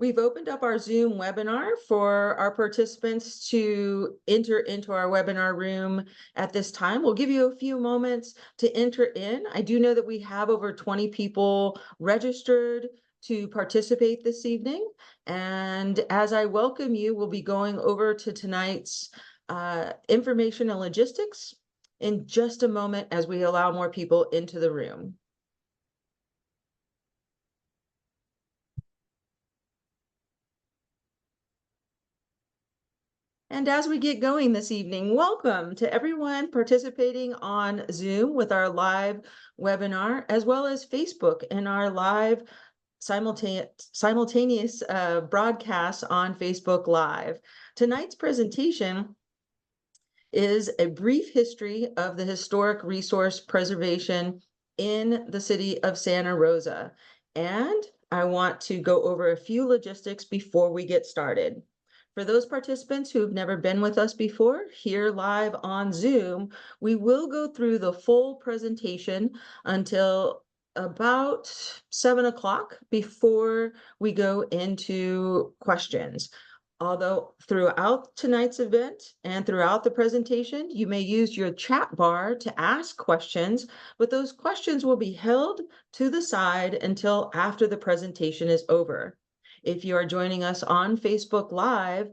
We've opened up our Zoom webinar for our participants to enter into our webinar room at this time. We'll give you a few moments to enter in. I do know that we have over 20 people registered to participate this evening. And as I welcome you, we'll be going over to tonight's information and logistics in just a moment as we allow more people into the room. And as we get going this evening, welcome to everyone participating on Zoom with our live webinar, as well as Facebook and our live simultaneous broadcast on Facebook Live. Tonight's presentation is a brief history of the historic resource preservation in the city of Santa Rosa. And I want to go over a few logistics before we get started. For those participants who have never been with us before, here live on Zoom, we will go through the full presentation until about 7 o'clock before we go into questions. Although throughout tonight's event and throughout the presentation, you may use your chat bar to ask questions, but those questions will be held to the side until after the presentation is over. If you are joining us on Facebook Live,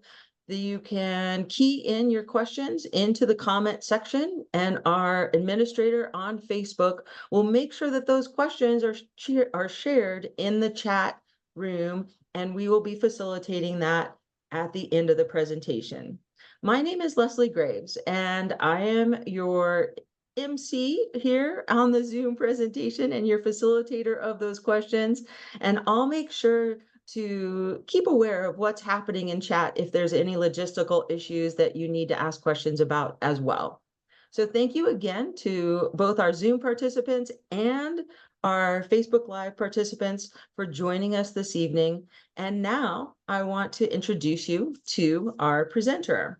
you can key in your questions into the comment section, and our administrator on Facebook will make sure that those questions are shared in the chat room, and we will be facilitating that at the end of the presentation. My name is Leslie Graves, and I am your MC here on the Zoom presentation and your facilitator of those questions, and I'll make sure to keep aware of what's happening in chat if there's any logistical issues that you need to ask questions about as well. So thank you again to both our Zoom participants and our Facebook Live participants for joining us this evening. And now I want to introduce you to our presenter.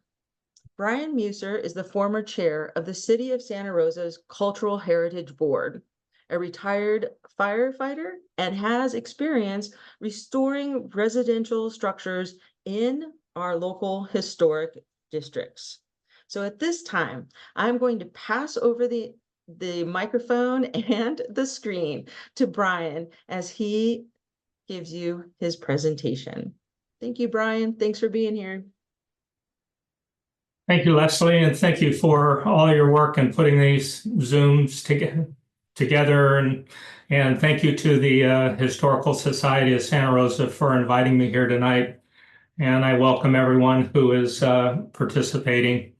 Brian Meuser is the former chair of the City of Santa Rosa's Cultural Heritage Board, a retired firefighter, and has experience restoring residential structures in our local historic districts. So at this time, I'm going to pass over the microphone and the screen to Brian as he gives you his presentation. Thank you, Brian. Thanks for being here. Thank you, Leslie, and thank you for all your work in putting these Zooms together, and thank you to the Historical Society of Santa Rosa for inviting me here tonight. And I welcome everyone who is participating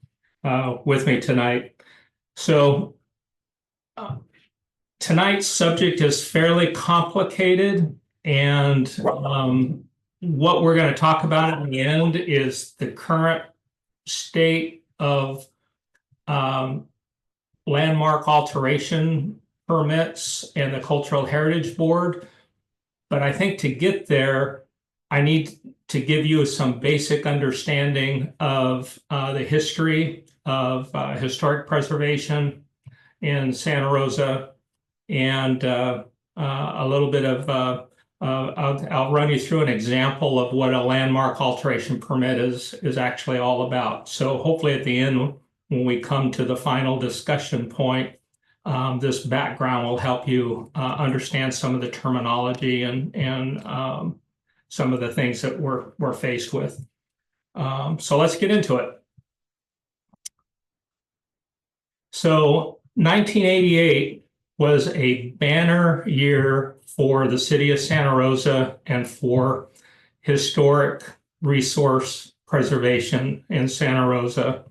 with me tonight. So tonight's subject is fairly complicated, and what we're going to talk about in the end is the current state of landmark alteration permits and the Cultural Heritage Board. But I think to get there, I need to give you some basic understanding of the history of historic preservation in Santa Rosa, and a little bit of I'll run you through an example of what a landmark alteration permit is actually all about. So hopefully at the end, when we come to the final discussion point, this background will help you understand some of the terminology and some of the things that we're faced with. So let's get into it. So 1988 was a banner year for the city of Santa Rosa and for historic resource preservation in Santa Rosa.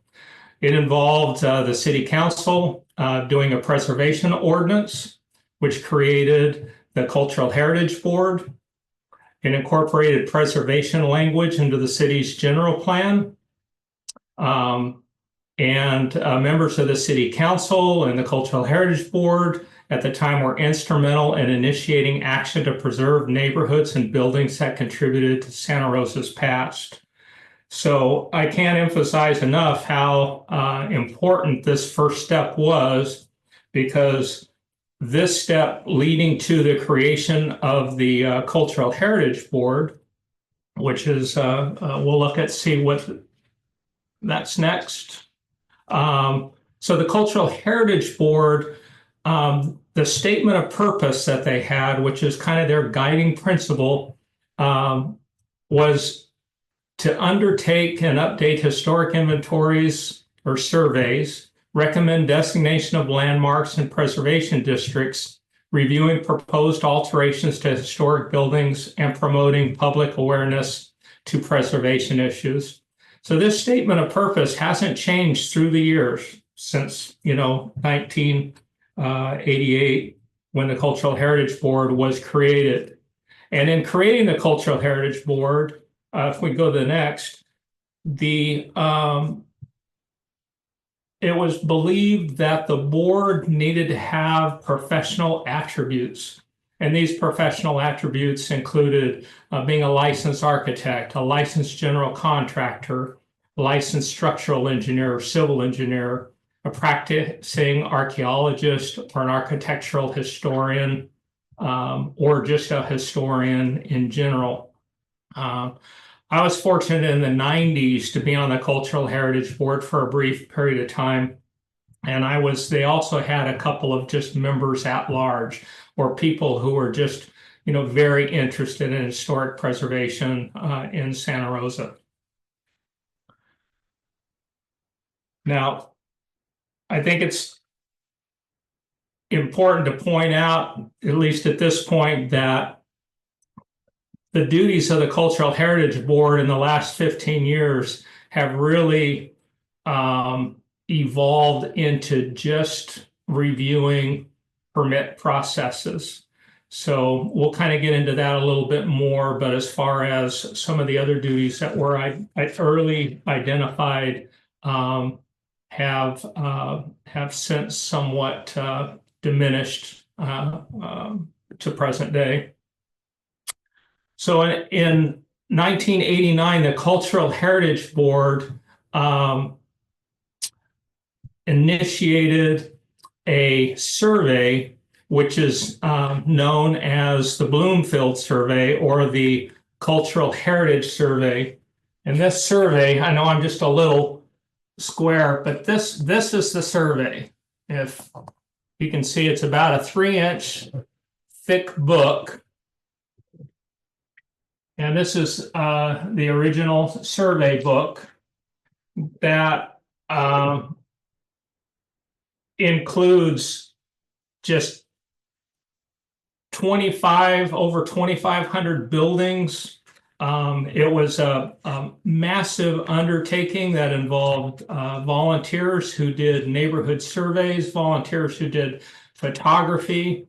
It involved the city council doing a preservation ordinance, which created the Cultural Heritage Board. It incorporated preservation language into the city's general plan. And members of the city council and the Cultural Heritage Board at the time were instrumental in initiating action to preserve neighborhoods and buildings that contributed to Santa Rosa's past. So I can't emphasize enough how important this first step was, because this step leading to the creation of the Cultural Heritage Board which is, we'll look at, see what that's next. So the Cultural Heritage Board, the statement of purpose that they had, which is kind of their guiding principle, was to undertake and update historic inventories or surveys, recommend designation of landmarks and preservation districts, reviewing proposed alterations to historic buildings, and promoting public awareness to preservation issues. So this statement of purpose hasn't changed through the years since, 1988, when the Cultural Heritage Board was created. And in creating the Cultural Heritage Board, if we go to the next, it was believed that the board needed to have professional attributes. And these professional attributes included being a licensed architect, a licensed general contractor, a licensed structural engineer or civil engineer, a practicing archaeologist or an architectural historian, or just a historian in general. I was fortunate in the 90s to be on the Cultural Heritage Board for a brief period of time. And they also had a couple of just members at large, or people who were just, very interested in historic preservation in Santa Rosa. Now, I think it's important to point out, at least at this point, that the duties of the Cultural Heritage Board in the last 15 years have really evolved into just reviewing permit processes. So we'll kind of get into that a little bit more, but as far as some of the other duties that were I early identified have since somewhat diminished to present day. So in 1989, the Cultural Heritage Board initiated a survey, which is known as the Bloomfield Survey or the Cultural Heritage Survey. And this survey, I know I'm just a little square, but this is the survey. If you can see, it's about a 3-inch thick book. And this is the original survey book that includes just over 2,500 buildings. It was a massive undertaking that involved volunteers who did neighborhood surveys, volunteers who did photography.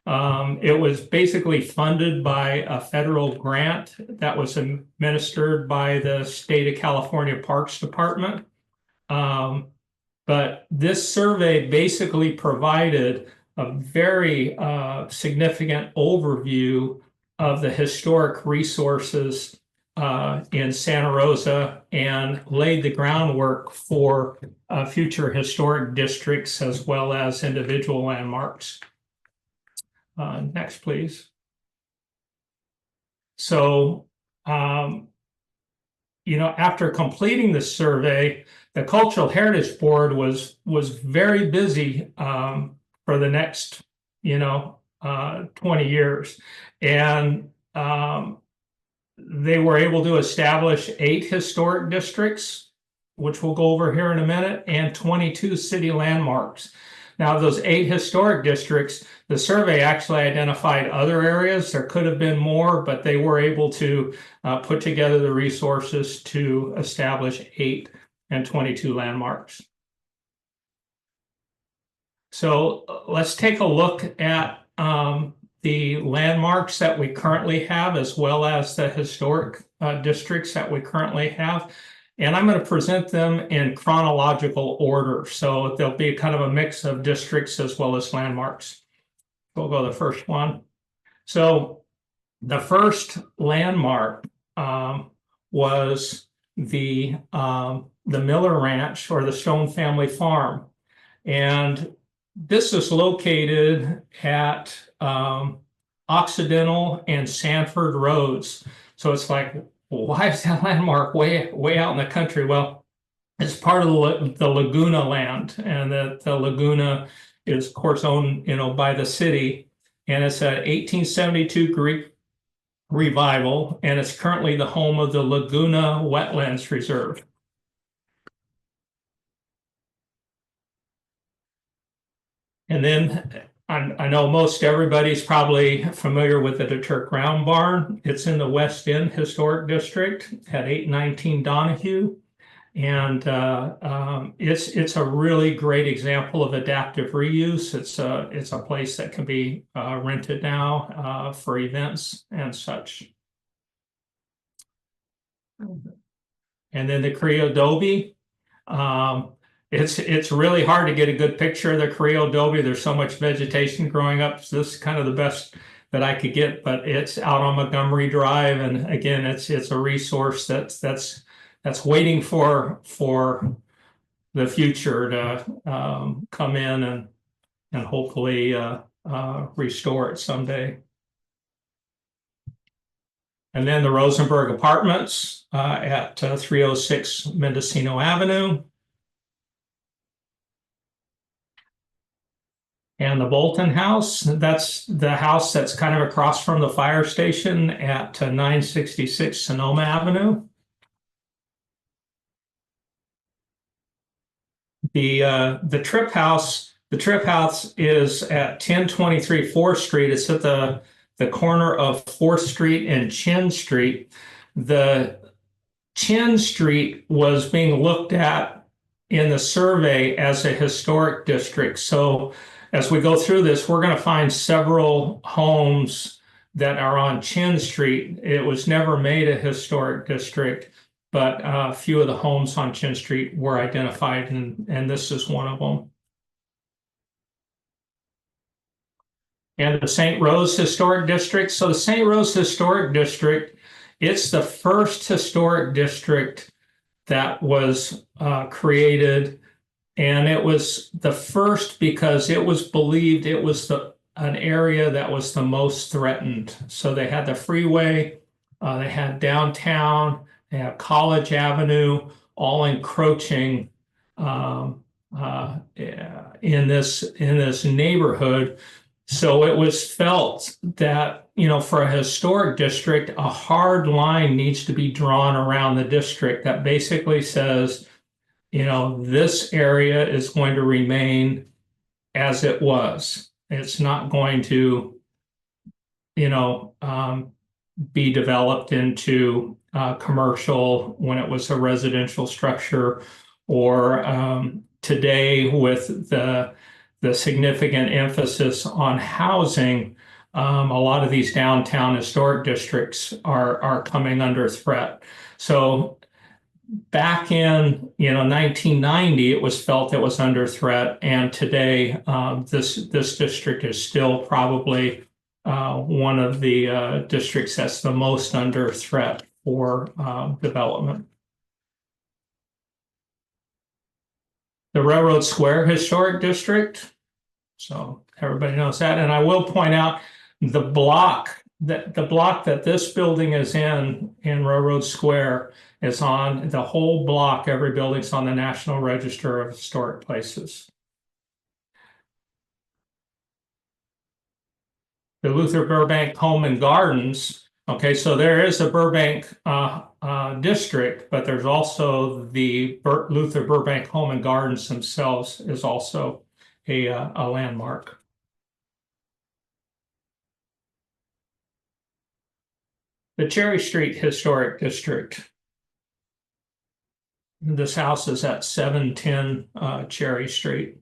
It was basically funded by a federal grant that was administered by the State of California Parks Department. But this survey basically provided a very significant overview of the historic resources in Santa Rosa and laid the groundwork for future historic districts as well as individual landmarks. Next, please. So, after completing the survey, the Cultural Heritage Board was very busy for the next, 20 years. And they were able to establish 8 historic districts, which we'll go over here in a minute, and 22 city landmarks. Now, those 8 historic districts, the survey actually identified other areas. There could have been more, but they were able to put together the resources to establish 8 and 22 landmarks. So let's take a look at the landmarks that we currently have, as well as the historic districts that we currently have. And I'm going to present them in chronological order. So there'll be kind of a mix of districts as well as landmarks. We'll go to the first one. So the first landmark was the Miller Ranch, or the Stone Family Farm. And this is located at Occidental and Sanford Roads. So it's like why is that landmark way out in the country? Well, it's part of the Laguna land, and the Laguna is, of course, owned, by the city, and it's an 1872 Greek revival, and it's currently the home of the Laguna Wetlands Reserve. And then I know most everybody's probably familiar with the Deterk Round Barn. It's in the West End Historic District at 819 Donahue. And it's a really great example of adaptive reuse. It's a place that can be rented now for events and such. And then the Creo Adobe. It's really hard to get a good picture of the Creo Adobe. There's so much vegetation growing up. So this is kind of the best that I could get, but it's out on Montgomery Drive, and again, it's a resource that's waiting for the future to come in and hopefully restore it someday. And then the Rosenberg Apartments at 306 Mendocino Avenue. And the Bolton House, that's the house that's kind of across from the fire station at 966 Sonoma Avenue. The Trip House is at 1023 4th Street. It's at the corner of 4th Street and Chin Street. The Chin Street was being looked at in the survey as a historic district. So as we go through this, we're going to find several homes that are on Chin Street. It was never made a historic district, but a few of the homes on Chin Street were identified, and this is one of them. And the St. Rose Historic District. So the St. Rose Historic District, it's the first historic district that was created. And it was the first because it was believed it was an area that was the most threatened. So they had the freeway, they had downtown, they had College Avenue, all encroaching in this neighborhood. So it was felt that, for a historic district, a hard line needs to be drawn around the district that basically says, this area is going to remain as it was. It's not going to, be developed into commercial when it was a residential structure, or today with the significant emphasis on housing, a lot of these downtown historic districts are coming under threat. So back in 1990, it was felt it was under threat, and today this district is still probably one of the districts that's the most under threat for development. The Railroad Square Historic District, so everybody knows that, and I will point out the block that this building is in Railroad Square is on the whole block. Every building's on the National Register of Historic Places. The Luther Burbank Home and Gardens. Okay, so there is a Burbank district, but there's also the Luther Burbank Home and Gardens themselves is also a landmark. The Cherry Street Historic District. This house is at 710 Cherry Street.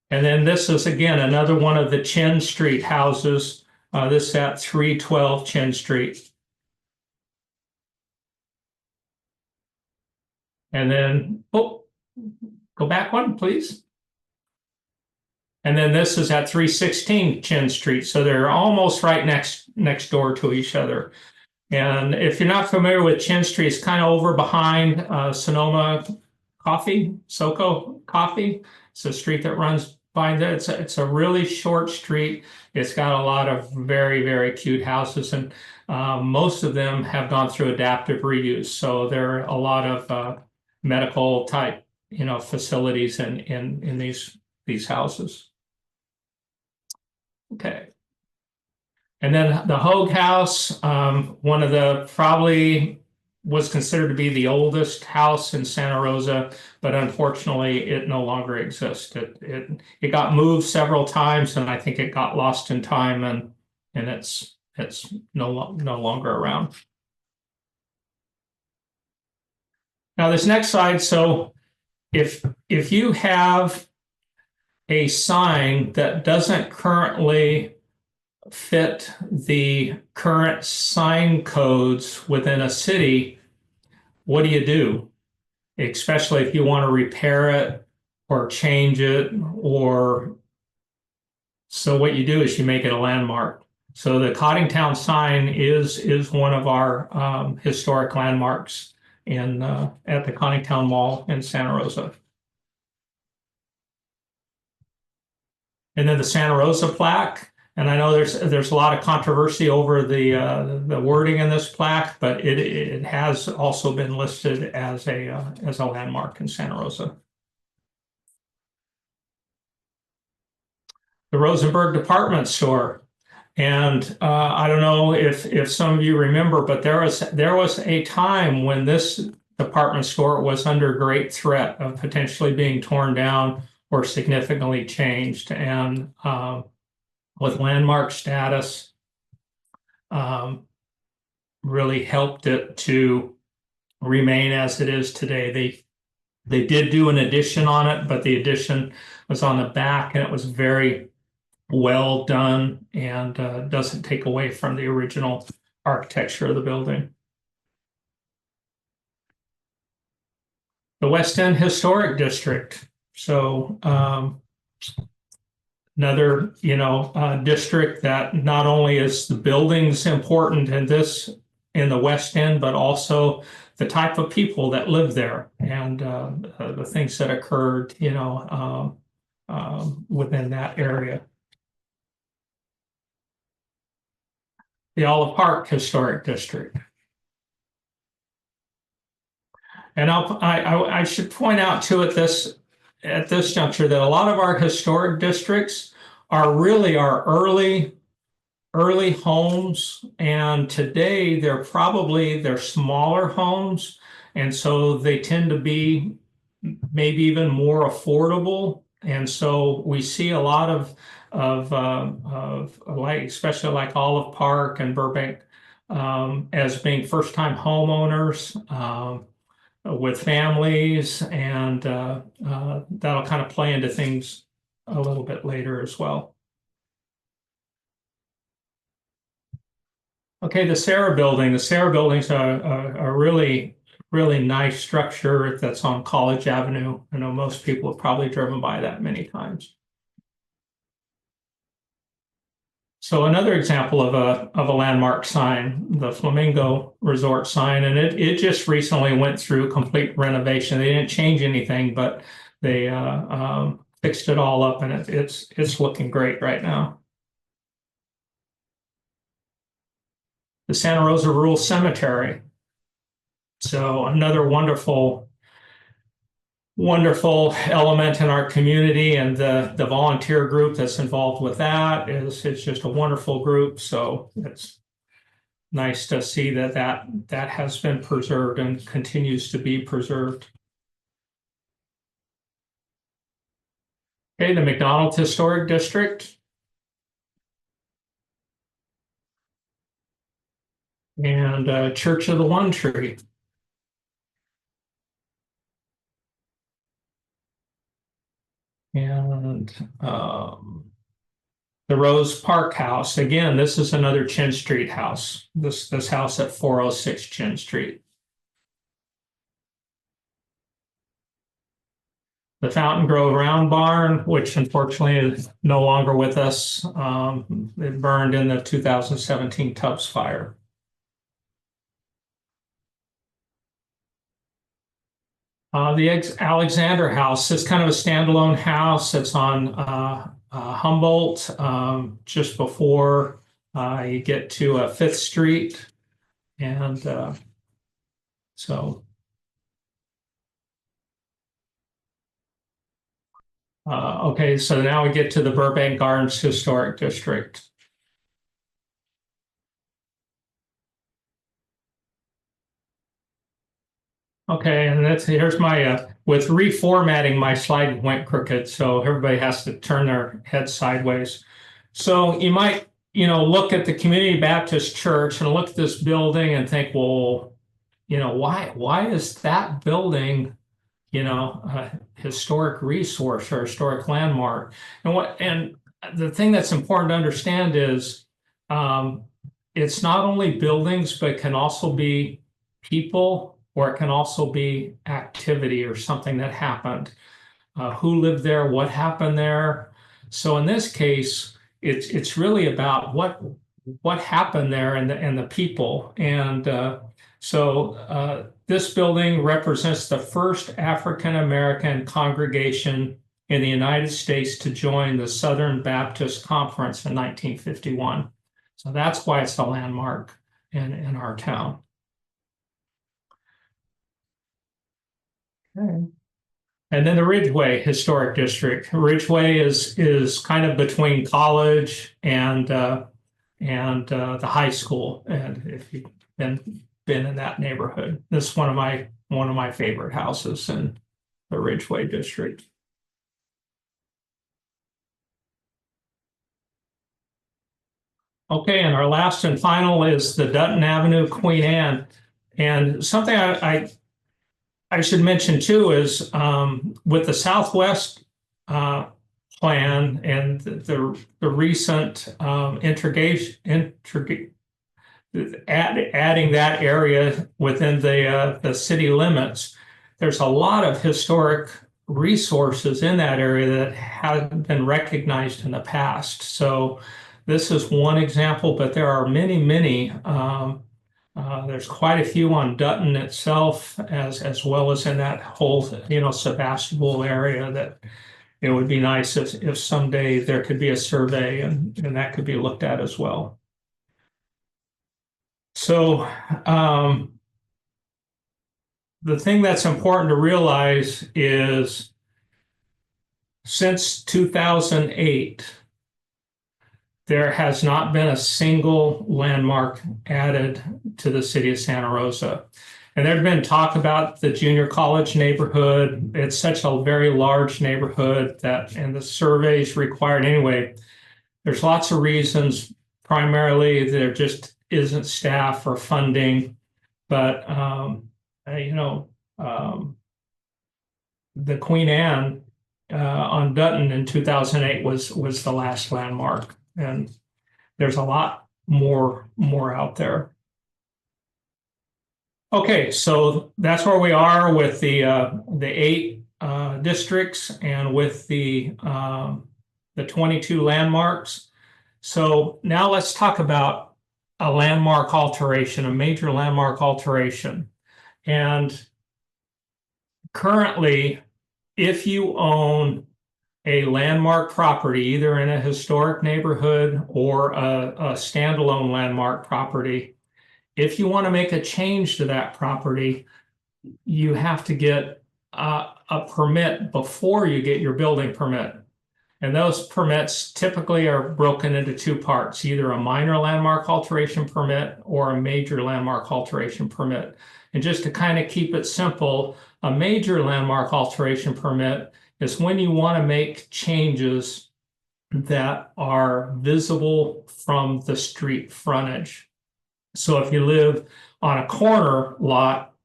And then this is, again, another one of the Chin Street houses. This is at 312 Chin Street. And then, go back one, please. And then this is at 316 Chin Street. So they're almost right next door to each other. And if you're not familiar with Chin Street, it's kind of over behind Sonoma Coffee, SoCo Coffee. It's a street that runs find that it's a really short street. It's got a lot of very, very cute houses, and most of them have gone through adaptive reuse. So there are a lot of medical type, facilities in these houses. Okay. And then the Hogue House, one of the probably was considered to be the oldest house in Santa Rosa, but unfortunately it no longer exists. It got moved several times, and I think it got lost in time, and it's no longer around. Now this next slide, so if you have a sign that doesn't currently fit the current sign codes within a city, what do? Especially if you want to repair it or change it, so what you do is you make it a landmark. So the Coddingtown sign is one of our historic landmarks at the Coddingtown Mall in Santa Rosa. And then the Santa Rosa plaque. And I know there's a lot of controversy over the wording in this plaque, but it has also been listed as a landmark in Santa Rosa. The Rosenberg department store, and I don't know if some of you remember, but there was a time when this department store was under great threat of potentially being torn down or significantly changed, and with landmark status, really helped it to remain as it is today. They did do an addition on it, but the addition was on the back, and it was very well done, and doesn't take away from the original architecture of the building. The West End Historic District. So another, district that not only is the buildings important in the West End, but also the type of people that live there, and the things that occurred, within that area. The Olive Park Historic District. And I should point out too at this juncture that a lot of our historic districts are really our early homes, and today they're smaller homes, and so they tend to be maybe even more affordable. And so we see a lot of like, especially like Olive Park and Burbank, as being first-time homeowners with families, and that'll kind of play into things a little bit later as well. Okay, the Sarah Building. The Sarah Building's a really, really nice structure that's on College Avenue. I know most people have probably driven by that many times. So another example of a landmark sign, the Flamingo Resort sign, and it just recently went through complete renovation. They didn't change anything, but they fixed it all up, and it's looking great right now. The Santa Rosa Rural Cemetery. So another wonderful element in our community, and the volunteer group that's involved with that is just a wonderful group. So it's nice to see that has been preserved and continues to be preserved. Okay, the McDonald Historic District. And Church of the One Tree. And the Rose Park House. Again, this is another Chin Street house. This house at 406 Chin Street. The Fountain Grove Round Barn, which unfortunately is no longer with us. It burned in the 2017 Tubbs fire. The Alexander House is kind of a standalone house. It's on Humboldt, just before you get to Fifth Street. And so, okay, so now we get to the Burbank Gardens Historic District. Okay, and here's my with reformatting, my slide went crooked, so everybody has to turn their head sideways. So you might, look at the Community Baptist Church and look at this building and think, well, why is that building, a historic resource or historic landmark? And the thing that's important to understand is it's not only buildings, but it can also be people, or it can also be activity or something that happened. Who lived there? What happened there? So in this case, it's really about what happened there and the people. And so this building represents the first African American congregation in the United States to join the Southern Baptist Conference in 1951. So that's why it's a landmark in our town. Okay. And then the Ridgeway Historic District. Ridgeway is kind of between college and the high school. And if you've been in that neighborhood, this is one of my favorite houses in the Ridgeway District. Okay, and our last and final is the Dutton Avenue Queen Anne. And something I should mention too is with the Southwest plan and the recent adding that area within the city limits, there's a lot of historic resources in that area that haven't been recognized in the past. So this is one example, but there are many. There's quite a few on Dutton itself, as well as in that whole, Sebastopol area, that it would be nice if someday there could be a survey and that could be looked at as well. So the thing that's important to realize is since 2008, there has not been a single landmark added to the city of Santa Rosa. And there's been talk about the junior college neighborhood. It's such a very large neighborhood and the surveys required anyway. There's lots of reasons. Primarily, there just isn't staff or funding. But, the Queen Anne on Dutton in 2008 was the last landmark. And there's a lot more out there. Okay, so that's where we are with the 8 districts and with the 22 landmarks. So now let's talk about a landmark alteration, a major landmark alteration. And currently, if you own a landmark property, either in a historic neighborhood or a standalone landmark property, if you want to make a change to that property, you have to get a permit before you get your building permit. And those permits typically are broken into 2 parts, either a minor landmark alteration permit or a major landmark alteration permit. And just to kind of keep it simple, a major landmark alteration permit is when you want to make changes that are visible from the street frontage. So if you live on a corner lot,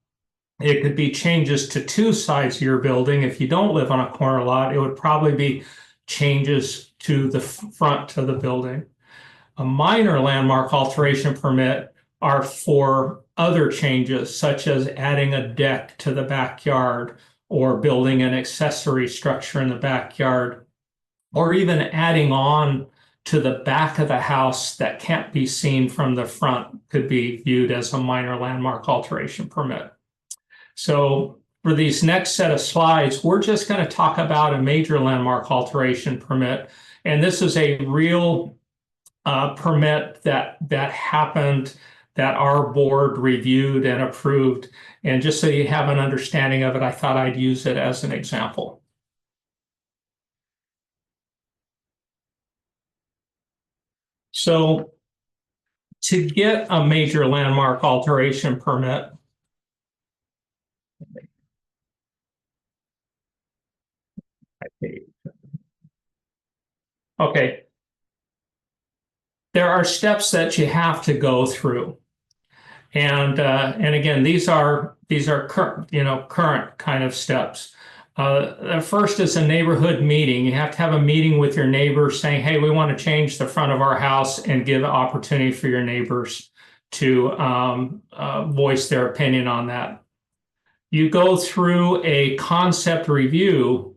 it could be changes to 2 sides of your building. If you don't live on a corner lot, it would probably be changes to the front of the building. A minor landmark alteration permit are for other changes, such as adding a deck to the backyard or building an accessory structure in the backyard, or even adding on to the back of the house that can't be seen from the front could be viewed as a minor landmark alteration permit. So for these next set of slides, we're just going to talk about a major landmark alteration permit. And this is a real permit that happened, that our board reviewed and approved. And just so you have an understanding of it, I thought I'd use it as an example. So to get a major landmark alteration permit, okay, there are steps that you have to go through. And again, these are current kind of steps. The first is a neighborhood meeting. You have to have a meeting with your neighbors saying, hey, we want to change the front of our house, and give an opportunity for your neighbors to voice their opinion on that. You go through a concept review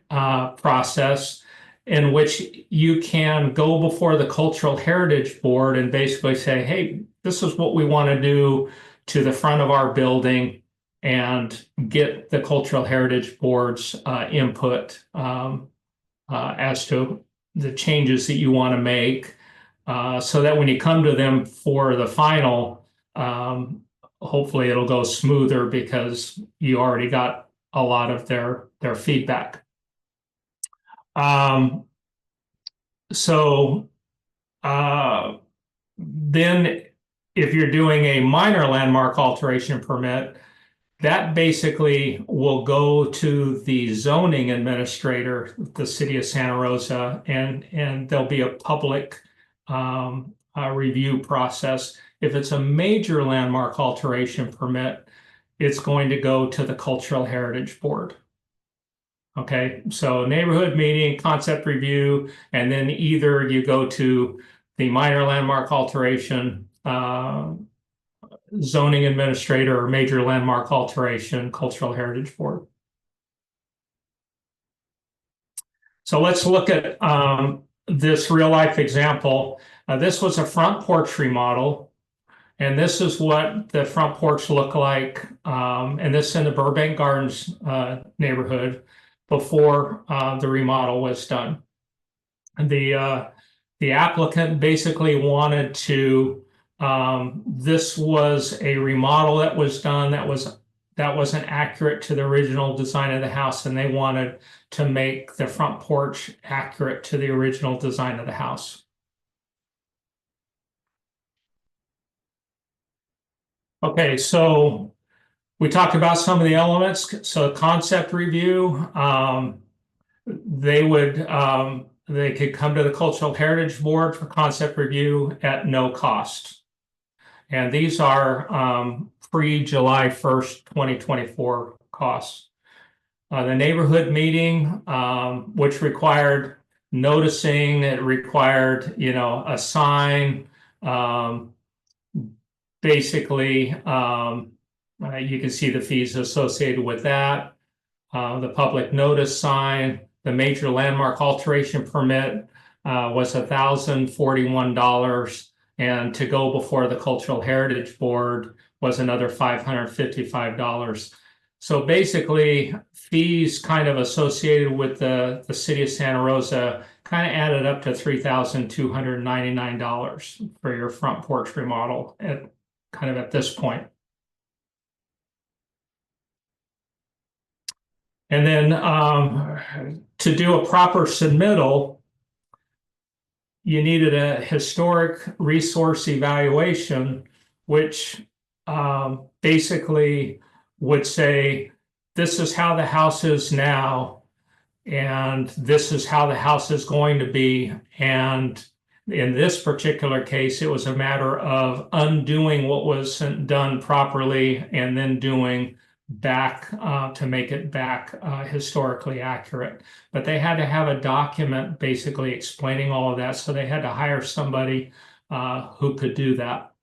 process in which you can go before the Cultural Heritage Board and basically say, hey, this is what we want to do to the front of our building, and get the Cultural Heritage Board's input as to the changes that you want to make, so that when you come to them for the final, hopefully it'll go smoother because you already got a lot of their feedback. So then if you're doing a minor landmark alteration permit, that basically will go to the zoning administrator, the City of Santa Rosa, and there'll be a public review process. If it's a major landmark alteration permit, it's going to go to the Cultural Heritage Board. Okay, so neighborhood meeting, concept review, and then either you go to the minor landmark alteration zoning administrator, or major landmark alteration Cultural Heritage Board. So let's look at this real life example. This was a front porch remodel, and this is what the front porch looked like, and this in the Burbank Gardens neighborhood before the remodel was done. And the applicant basically wanted to, this was a remodel that was done that wasn't accurate to the original design of the house, and they wanted to make the front porch accurate to the original design of the house. Okay, so we talked about some of the elements. So concept review, they could come to the Cultural Heritage Board for concept review at no cost. And these are pre-July 1st, 2024 costs. The neighborhood meeting, which required noticing, it required, a sign. Basically, you can see the fees associated with that. The public notice sign, the major landmark alteration permit was $1,041, and to go before the Cultural Heritage Board was another $555. So basically, fees kind of associated with the City of Santa Rosa kind of added up to $3,299 for your front porch remodel at this point. And then to do a proper submittal, you needed a historic resource evaluation, which basically would say, this is how the house is now, and this is how the house is going to be. And in this particular case, it was a matter of undoing what was done properly and then doing back to make it back historically accurate. But they had to have a document basically explaining all of that. So they had to hire somebody who could do that.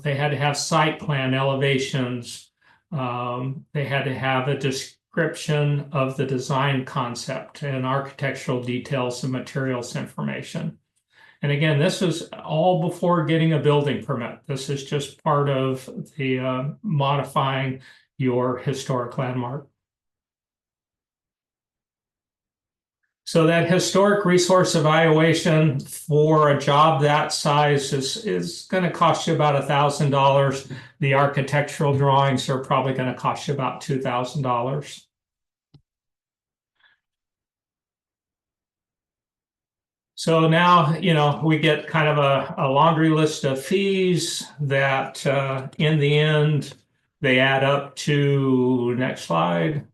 They had to have site plan elevations. They had to have a description of the design concept and architectural details and materials information. And again, this is all before getting a building permit. This is just part of the modifying your historic landmark. So that historic resource evaluation for a job that size is going to cost you about $1,000. The architectural drawings are probably going to cost you about $2,000. So now, we get kind of a laundry list of fees that in the end, they add up to, next slide,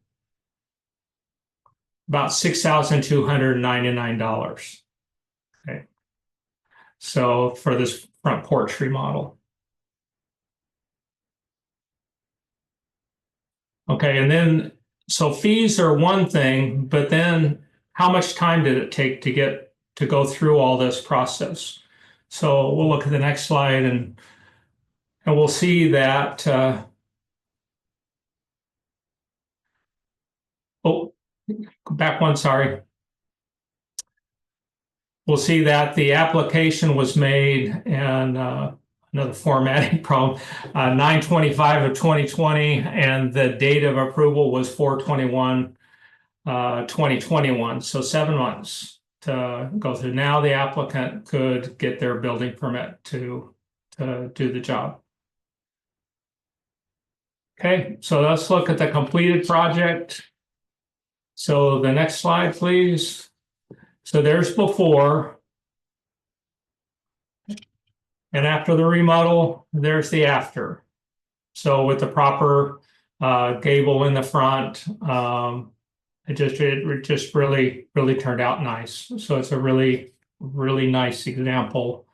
about $6,299. Okay. So for this front porch remodel. Okay, and then, so fees are one thing, but then how much time did it take to go through all this process? So we'll look at the next slide and we'll see that, back one, sorry. We'll see that the application was made and another formatting problem, 9/25 of 2020, and the date of approval was 4/21/2021. So 7 months to go through. Now the applicant could get their building permit to do the job. Okay, so let's look at the completed project. So the next slide, please. So there's before. And after the remodel, there's the after. So with the proper gable in the front, it just really turned out nice. So it's a really nice example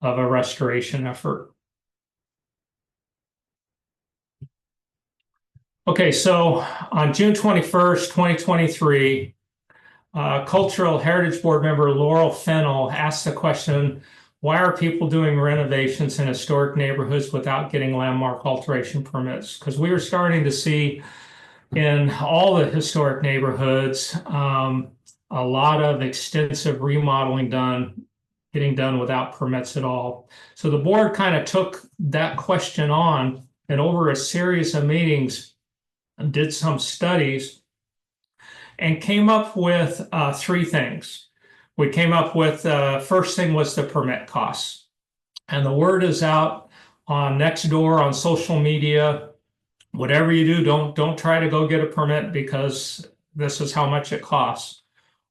of a restoration effort. Okay, so on June 21st, 2023, Cultural Heritage Board member Laurel Fennell asked the question, why are people doing renovations in historic neighborhoods without getting landmark alteration permits? Because we were starting to see in all the historic neighborhoods, a lot of extensive remodeling getting done without permits at all. So the board kind of took that question on and over a series of meetings did some studies and came up with 3 things. We came up with, first thing was the permit costs. And the word is out on Nextdoor, on social media. Whatever you do, don't try to go get a permit because this is how much it costs.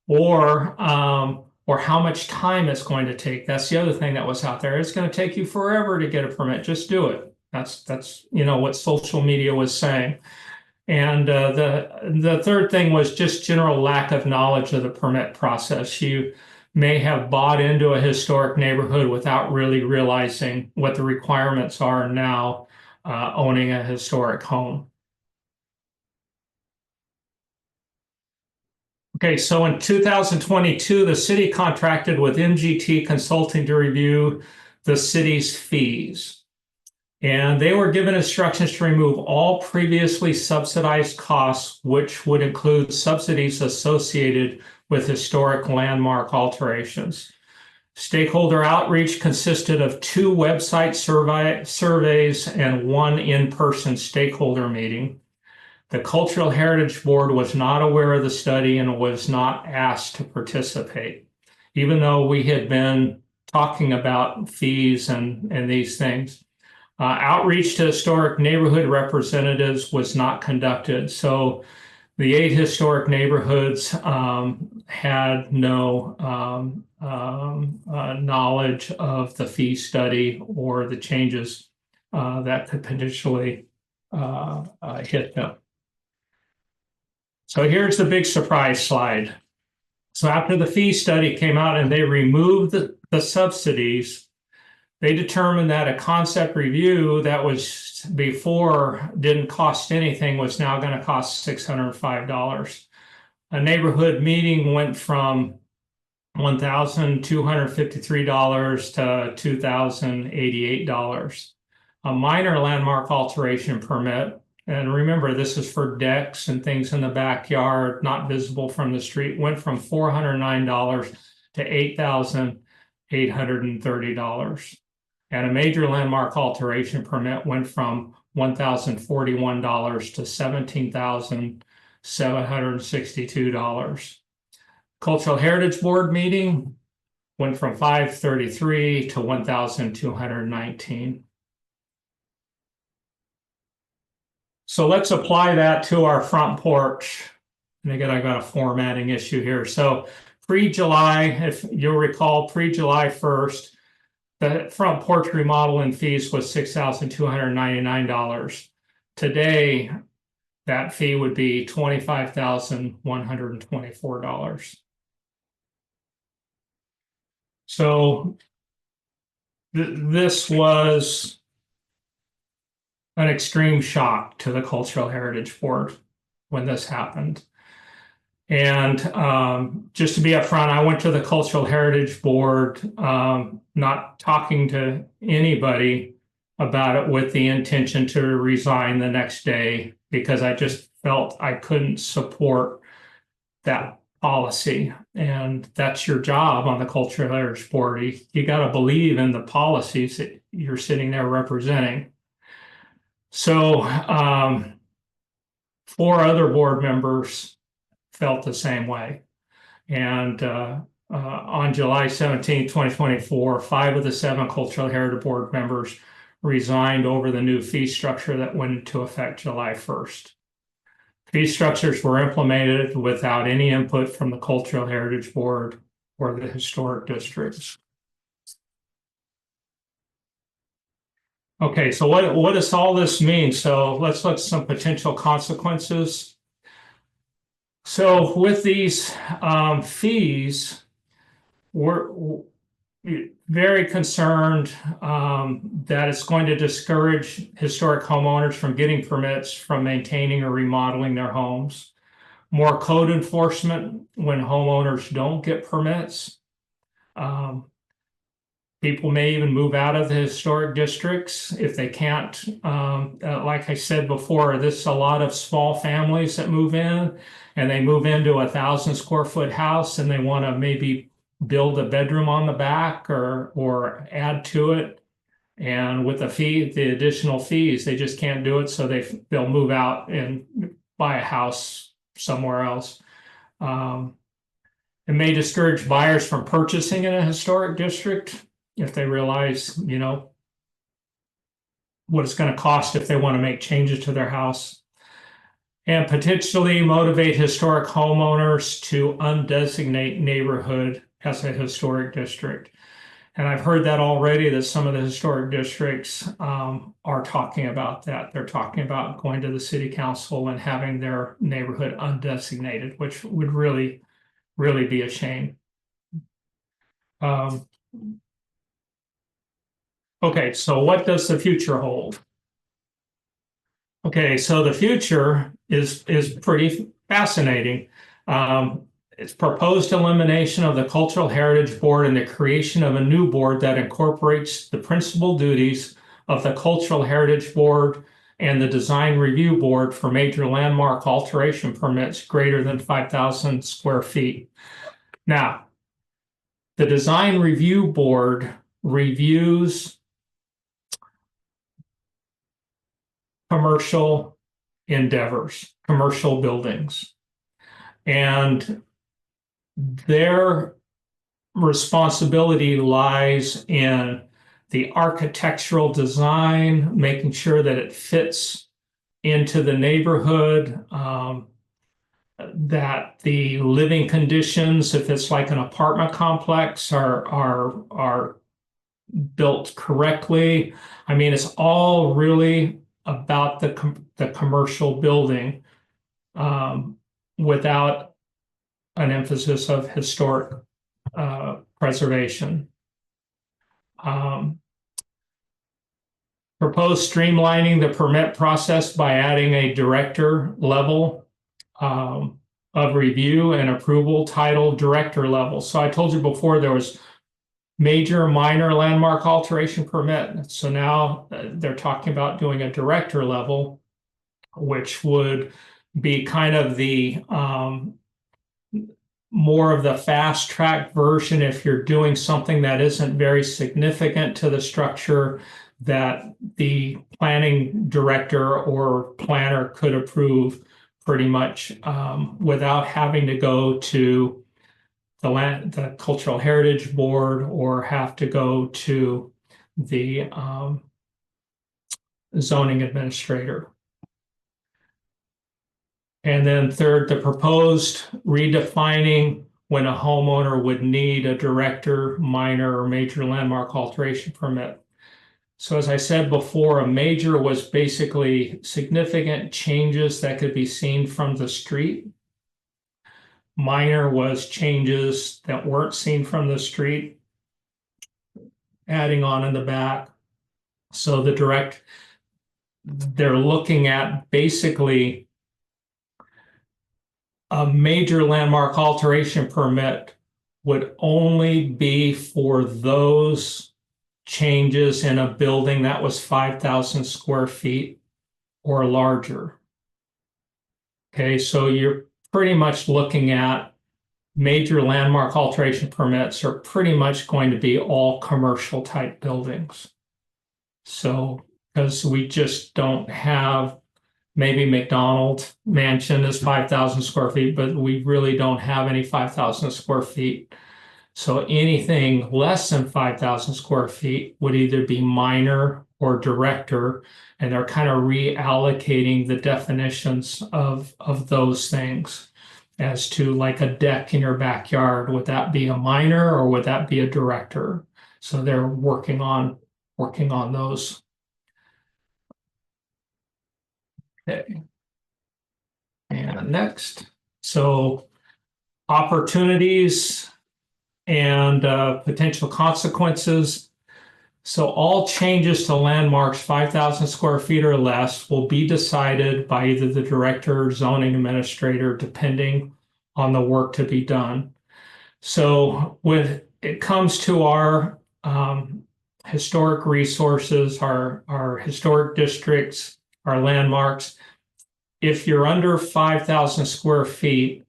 Or how much time it's going to take. That's the other thing that was out there. It's going to take you forever to get a permit. Just do it. That's what social media was saying. And the third thing was just general lack of knowledge of the permit process. You may have bought into a historic neighborhood without really realizing what the requirements are now owning a historic home. Okay, so in 2022, the city contracted with MGT Consulting to review the city's fees. And they were given instructions to remove all previously subsidized costs, which would include subsidies associated with historic landmark alterations. Stakeholder outreach consisted of 2 website surveys and 1 in-person stakeholder meeting. The Cultural Heritage Board was not aware of the study and was not asked to participate, even though we had been talking about fees and these things. Outreach to historic neighborhood representatives was not conducted. So the 8 historic neighborhoods had no knowledge of the fee study or the changes that could potentially hit them. So here's the big surprise slide. So after the fee study came out and they removed the subsidies, they determined that a concept review that was before didn't cost anything was now going to cost $605. A neighborhood meeting went from $1,253 to $2,088. A minor landmark alteration permit, and remember this is for decks and things in the backyard not visible from the street, went from $409 to $8,830. And a major landmark alteration permit went from $1,041 to $17,762. Cultural Heritage Board meeting went from 533 to 1,219. So let's apply that to our front porch. And again, I got a formatting issue here. So pre-July, if you'll recall, pre-July 1st, the front porch remodeling fees was $6,299. Today, that fee would be $25,124. So this was an extreme shock to the Cultural Heritage Board when this happened. And just to be upfront, I went to the Cultural Heritage Board, not talking to anybody about it with the intention to resign the next day, because I just felt I couldn't support that policy. And that's your job on the Cultural Heritage Board. You got to believe in the policies that you're sitting there representing. So 4 other board members felt the same way. And on July 17, 2024, 5 of the 7 Cultural Heritage Board members resigned over the new fee structure that went into effect July 1st. Fee structures were implemented without any input from the Cultural Heritage Board or the historic districts. Okay, so what does all this mean? So let's look at some potential consequences. So with these fees, we're very concerned that it's going to discourage historic homeowners from getting permits from maintaining or remodeling their homes. More code enforcement when homeowners don't get permits. People may even move out of the historic districts if they can't. Like I said before, this is a lot of small families that move in, and they move into a 1,000-square-foot house, and they want to maybe build a bedroom on the back or add to it. And with the additional fees, they just can't do it, so they'll move out and buy a house somewhere else. It may discourage buyers from purchasing in a historic district if they realize, what it's going to cost if they want to make changes to their house, and potentially motivate historic homeowners to undesignate neighborhood as a historic district. And I've heard that already, that some of the historic districts are talking about that. They're talking about going to the city council and having their neighborhood undesignated, which would really, really be a shame. Okay, so what does the future hold? Okay, so the future is pretty fascinating. It's proposed elimination of the Cultural Heritage Board and the creation of a new board that incorporates the principal duties of the Cultural Heritage Board and the Design Review Board for major landmark alteration permits greater than 5,000 square feet. Now, the Design Review Board reviews commercial endeavors, commercial buildings, and their responsibility lies in the architectural design, making sure that it fits into the neighborhood, that the living conditions, if it's like an apartment complex, are built correctly. I mean, it's all really about the commercial building, without an emphasis of historic preservation. Proposed streamlining the permit process by adding a director level of review and approval titled director level. So I told you before there was major, minor landmark alteration permit. So now they're talking about doing a director level, which would be kind of the more of the fast track version if you're doing something that isn't very significant to the structure, that the planning director or planner could approve pretty much without having to go to the Cultural Heritage Board or have to go to the zoning administrator. And then third, the proposed redefining when a homeowner would need a director, minor, or major landmark alteration permit. So as I said before, a major was basically significant changes that could be seen from the street. Minor was changes that weren't seen from the street, adding on in the back. So they're looking at basically a major landmark alteration permit would only be for those changes in a building that was 5,000 square feet or larger. Okay, so you're pretty much looking at major landmark alteration permits are pretty much going to be all commercial type buildings. So, because we just don't have, maybe McDonald's mansion is 5,000 square feet, but we really don't have any 5,000 square feet. So anything less than 5,000 square feet would either be minor or director, and they're kind of reallocating the definitions of those things as to like a deck in your backyard. Would that be a minor or would that be a director? So they're working on those. Okay. And next, so opportunities and potential consequences. So all changes to landmarks 5,000 square feet or less will be decided by either the director or zoning administrator, depending on the work to be done. So when it comes to our historic resources, our historic districts, our landmarks, if you're under 5,000 square feet,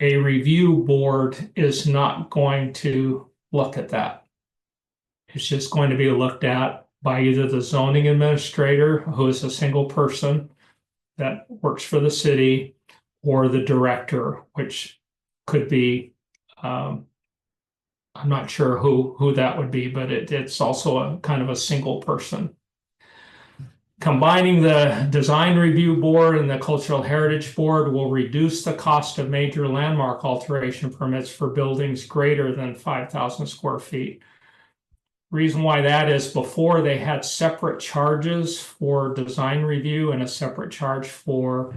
a review board is not going to look at that. It's just going to be looked at by either the zoning administrator, who is a single person that works for the city, or the director, which could be, I'm not sure who that would be, but it's also a kind of a single person. Combining the design review board and the cultural heritage board will reduce the cost of major landmark alteration permits for buildings greater than 5,000 square feet. Reason why that is, before they had separate charges for design review and a separate charge for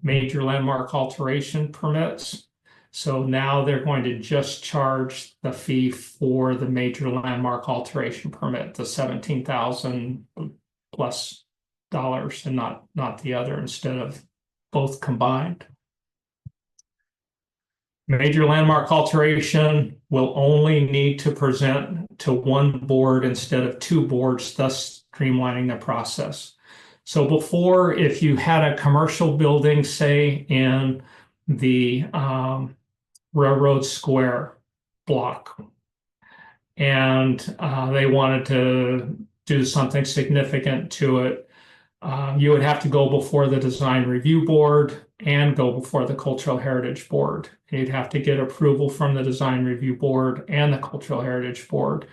major landmark alteration permits. So now they're going to just charge the fee for the major landmark alteration permit, the 17,000 plus dollars, and not the other, instead of both combined. Major landmark alteration will only need to present to one board instead of two boards, thus streamlining the process. So before, if you had a commercial building, say in the Railroad Square block, and they wanted to do something significant to it, you would have to go before the design review board and go before the cultural heritage board. You'd have to get approval from the design review board and the cultural heritage board.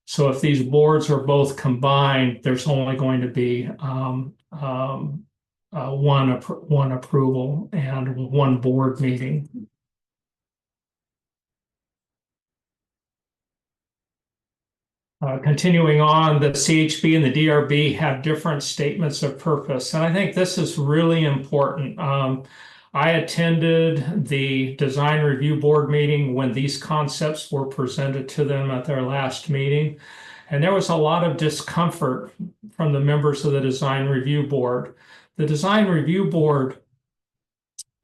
So if these boards are both combined, there's only going to be one approval and one board meeting. Continuing on, the CHB and the DRB have different statements of purpose, and I think this is really important. I attended the design review board meeting when these concepts were presented to them at their last meeting, and there was a lot of discomfort from the members of the design review board. The design review board,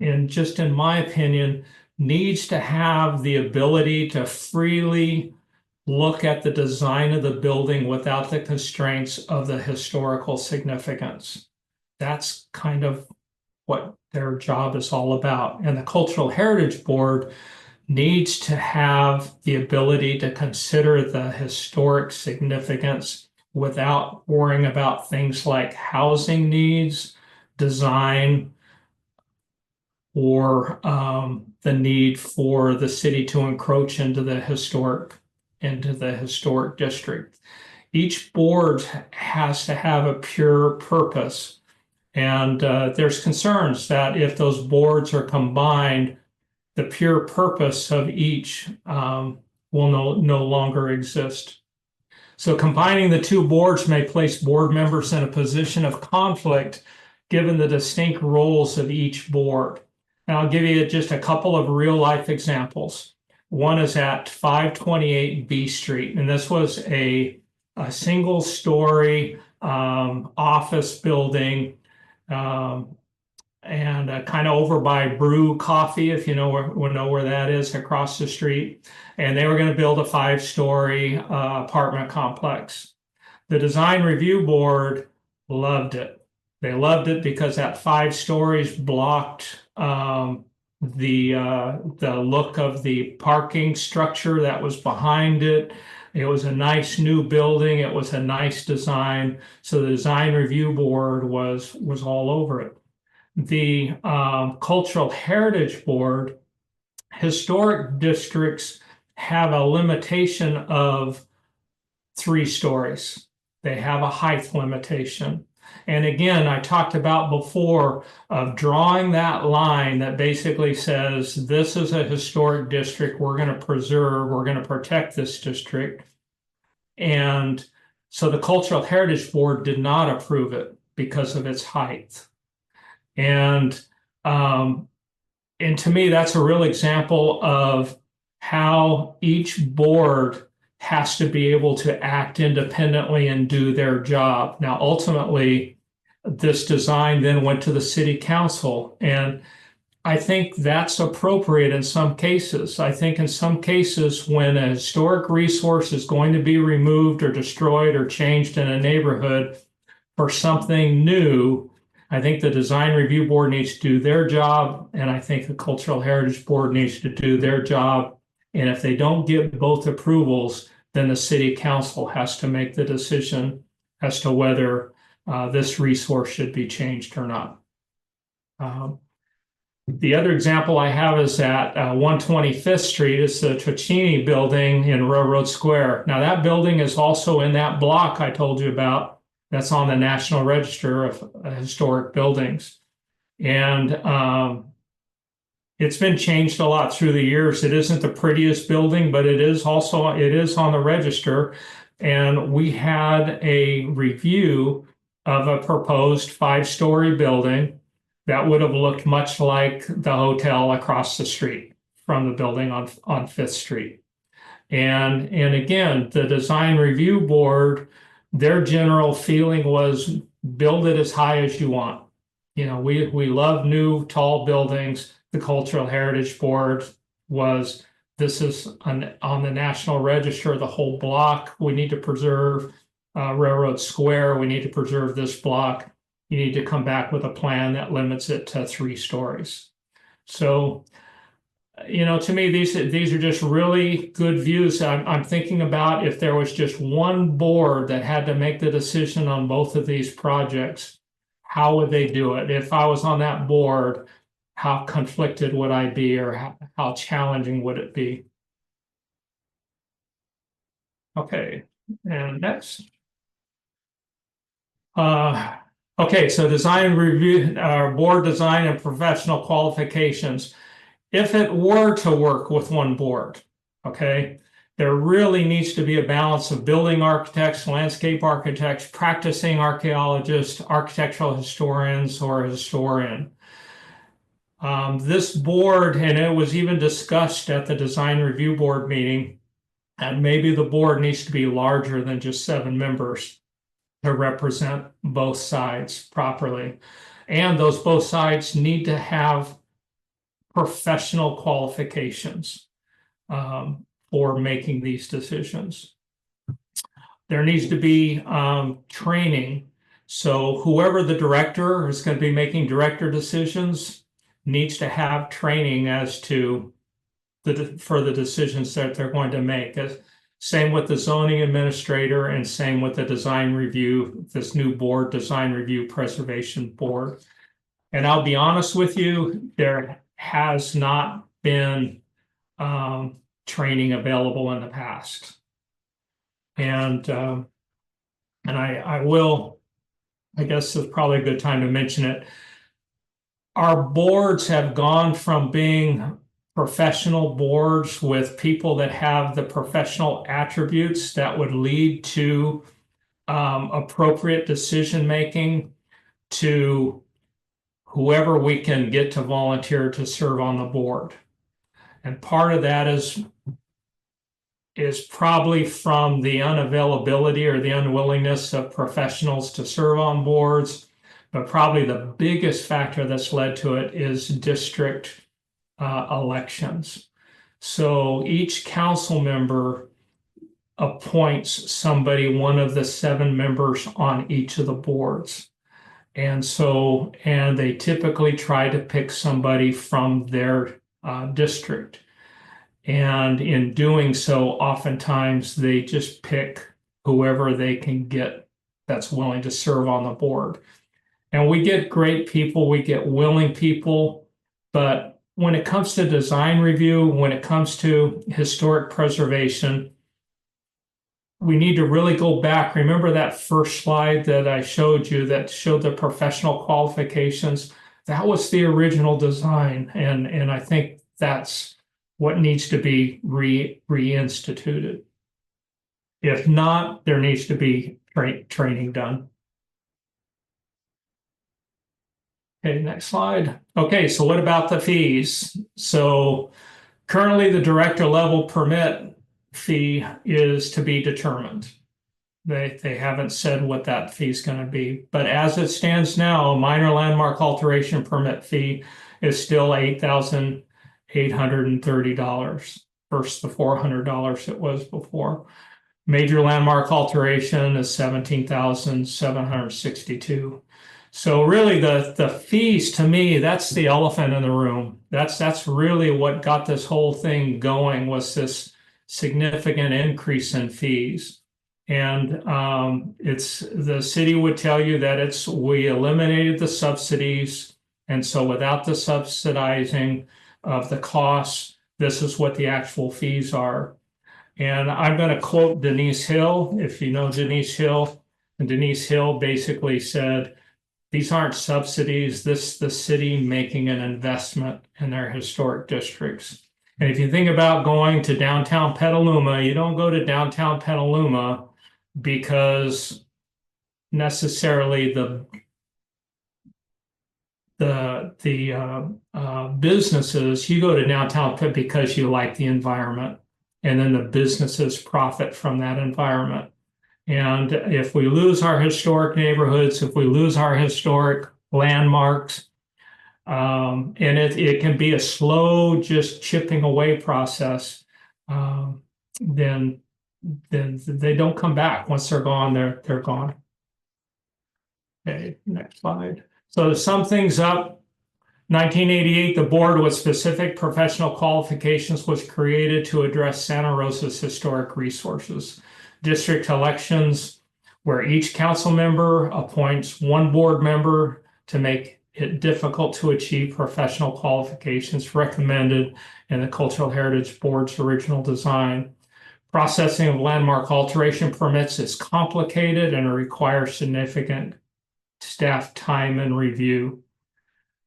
in my opinion, needs to have the ability to freely look at the design of the building without the constraints of the historical significance. That's kind of what their job is all about. And the Cultural Heritage Board needs to have the ability to consider the historic significance without worrying about things like housing needs, design, or the need for the city to encroach into the historic district. Each board has to have a pure purpose. And there's concerns that if those boards are combined, the pure purpose of each will no longer exist. So combining the two boards may place board members in a position of conflict given the distinct roles of each board. And I'll give you just a couple of real life examples. One is at 528 B Street, and this was a single story office building, and kind of over by Brew Coffee, if you know where that is, across the street. And they were going to build a 5-story apartment complex. The design review board loved it. They loved it because that 5 stories blocked the look of the parking structure that was behind it. It was a nice new building. It was a nice design. So the design review board was all over it. The Cultural Heritage Board, historic districts have a limitation of 3 stories. They have a height limitation. And again, I talked about before of drawing that line that basically says, this is a historic district. We're going to preserve, we're going to protect this district. And so the Cultural Heritage Board did not approve it because of its height. And to me, that's a real example of how each board has to be able to act independently and do their job. Now, ultimately, this design then went to the city council, and I think that's appropriate in some cases. I think in some cases, when a historic resource is going to be removed or destroyed or changed in a neighborhood for something new, I think the design review board needs to do their job, and I think the Cultural Heritage Board needs to do their job. And if they don't give both approvals, then the city council has to make the decision as to whether this resource should be changed or not. The other example I have is at 125th Street. It's the Trocini building in Railroad Square. Now that building is also in that block I told you about. That's on the National Register of Historic Buildings. And it's been changed a lot through the years. It isn't the prettiest building, but it is on the register. And we had a review of a proposed 5-story building that would have looked much like the hotel across the street from the building on 5th Street. And again, the design review board, their general feeling was build it as high as you want. You know, we love new tall buildings. The Cultural Heritage Board was, this is on the National Register, the whole block. We need to preserve Railroad Square. We need to preserve this block. You need to come back with a plan that limits it to 3 stories. So, you know, to me, these are just really good views. I'm thinking about if there was just one board that had to make the decision on both of these projects, how would they do it? If I was on that board, how conflicted would I be, or how challenging would it be? Okay, and next. Okay, so design review, board design and professional qualifications. If it were to work with one board, okay, there really needs to be a balance of building architects, landscape architects, practicing archaeologists, architectural historians, or a historian. This board, and it was even discussed at the design review board meeting, and maybe the board needs to be larger than just 7 members to represent both sides properly. And those both sides need to have professional qualifications for making these decisions. There needs to be training. So whoever the director is going to be making director decisions needs to have training as to for the decisions that they're going to make. Same with the zoning administrator and same with the design review, this new board, design review preservation board. And I'll be honest with you, there has not been training available in the past. And I will, I guess it's probably a good time to mention it. Our boards have gone from being professional boards with people that have the professional attributes that would lead to appropriate decision making to whoever we can get to volunteer to serve on the board. And part of that is probably from the unavailability or the unwillingness of professionals to serve on boards, but probably the biggest factor that's led to it is district elections. So each council member appoints somebody, one of the 7 members on each of the boards. And they typically try to pick somebody from their district. And in doing so, oftentimes they just pick whoever they can get that's willing to serve on the board. And we get great people, we get willing people, but when it comes to design review, when it comes to historic preservation, we need to really go back. Remember that first slide that I showed you that showed the professional qualifications? That was the original design. And I think that's what needs to be reinstituted. If not, there needs to be training done. Okay, next slide. Okay, so what about the fees? So currently the director level permit fee is to be determined. They haven't said what that fee is going to be, but as it stands now, a minor landmark alteration permit fee is still $8,830 versus the $400 it was before. Major landmark alteration is $17,762. So really the fees, to me, that's the elephant in the room. That's really what got this whole thing going, was this significant increase in fees. And it's the city would tell you that we eliminated the subsidies. And so without the subsidizing of the costs, this is what the actual fees are. And I'm going to quote Denise Hill, if you know Denise Hill. And Denise Hill basically said, these aren't subsidies, this is the city making an investment in their historic districts. And if you think about going to downtown Petaluma, you don't go to downtown Petaluma because necessarily the businesses, you go to downtown because you like the environment, and then the businesses profit from that environment. And if we lose our historic neighborhoods, if we lose our historic landmarks, and it can be a slow, just chipping away process, then they don't come back. Once they're gone, they're gone. Okay, next slide. So to sum things up, 1988, the board with specific professional qualifications was created to address Santa Rosa's historic resources. District elections, where each council member appoints one board member to make it difficult to achieve professional qualifications recommended in the Cultural Heritage Board's original design. Processing of landmark alteration permits is complicated and requires significant staff time and review.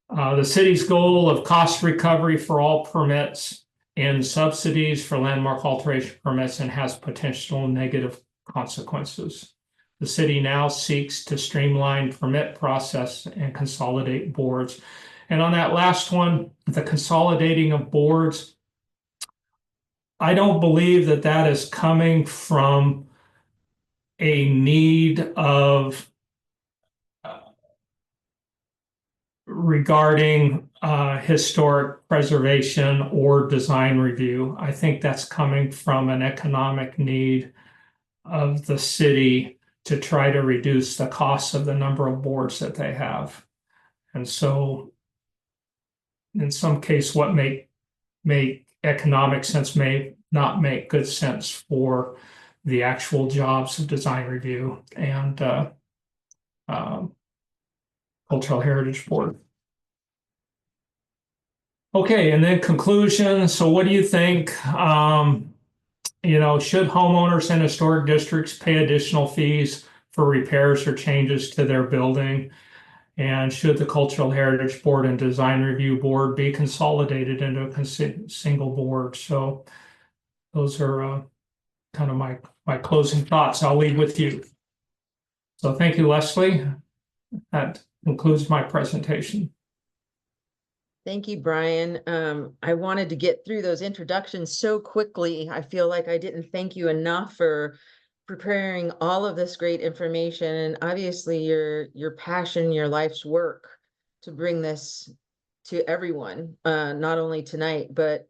The city's goal of cost recovery for all permits and subsidies for landmark alteration permits and has potential negative consequences. The city now seeks to streamline permit process and consolidate boards. And on that last one, the consolidating of boards, I don't believe that is coming from a need of regarding historic preservation or design review. I think that's coming from an economic need of the city to try to reduce the costs of the number of boards that they have. And so in some case, what make economic sense may not make good sense for the actual jobs of design review and um, cultural heritage board. Okay, and then conclusion. So what do you think? Should homeowners in historic districts pay additional fees for repairs or changes to their building? And should the Cultural Heritage Board and Design Review Board be consolidated into a single board? So those are kind of my closing thoughts. I'll leave with you. So thank you, Leslie. That concludes my presentation. Thank you, Brian. I wanted to get through those introductions so quickly. I feel like I didn't thank you enough for preparing all of this great information, and obviously your passion, your life's work to bring this to everyone, not only tonight, but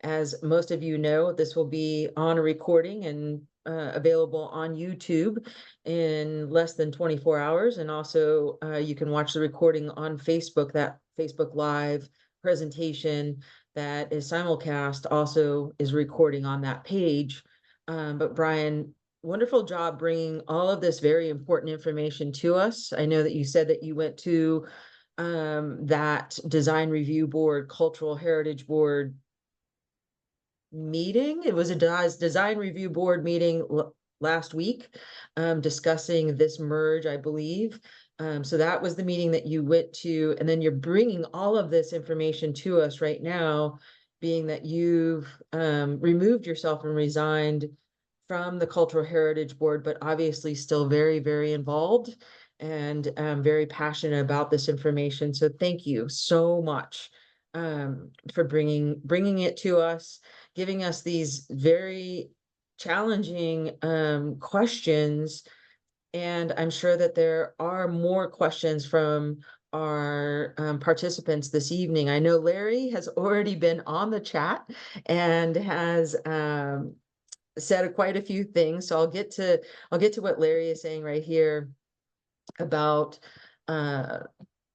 as most of you know, this will be on a recording and available on YouTube in less than 24 hours. And also you can watch the recording on Facebook. That Facebook Live presentation that is simulcast also is recording on that page. But Brian, wonderful job bringing all of this very important information to us. I know that you said that you went to that design review board, cultural heritage board meeting. It was a design review board meeting last week, discussing this merge, I believe. So that was the meeting that you went to, and then you're bringing all of this information to us right now, being that you've removed yourself and resigned from the Cultural Heritage Board, but obviously still very, very involved and very passionate about this information. So thank you so much for bringing it to us, giving us these very challenging questions. And I'm sure that there are more questions from our participants this evening. I know Larry has already been on the chat and has said quite a few things. So I'll get to what Larry is saying right here about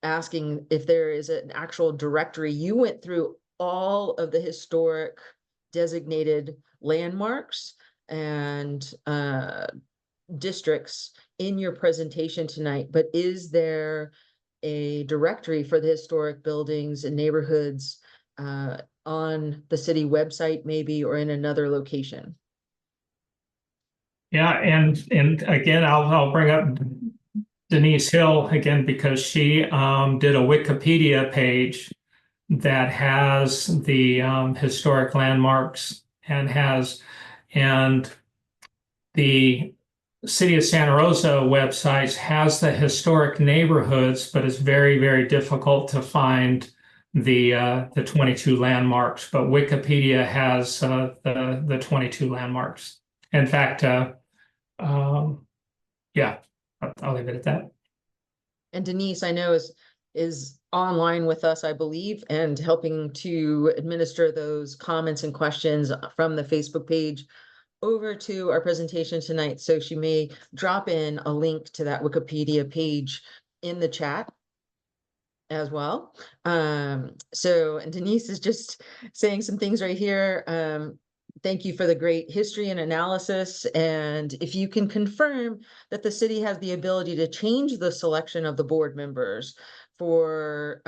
asking if there is an actual directory. You went through all of the historic designated landmarks and districts in your presentation tonight, but is there a directory for the historic buildings and neighborhoods on the city website maybe, or in another location? Yeah, and again, I'll bring up Denise Hill again because she did a Wikipedia page that has the historic landmarks and the City of Santa Rosa websites has the historic neighborhoods, but it's very, very difficult to find the 22 landmarks. But Wikipedia has the 22 landmarks. In fact, yeah, I'll leave it at that. And Denise, I know is online with us, I believe, and helping to administer those comments and questions from the Facebook page over to our presentation tonight. So she may drop in a link to that Wikipedia page in the chat as well. And Denise is just saying some things right here. Thank you for the great history and analysis. And if you can confirm that the city has the ability to change the selection of the board members for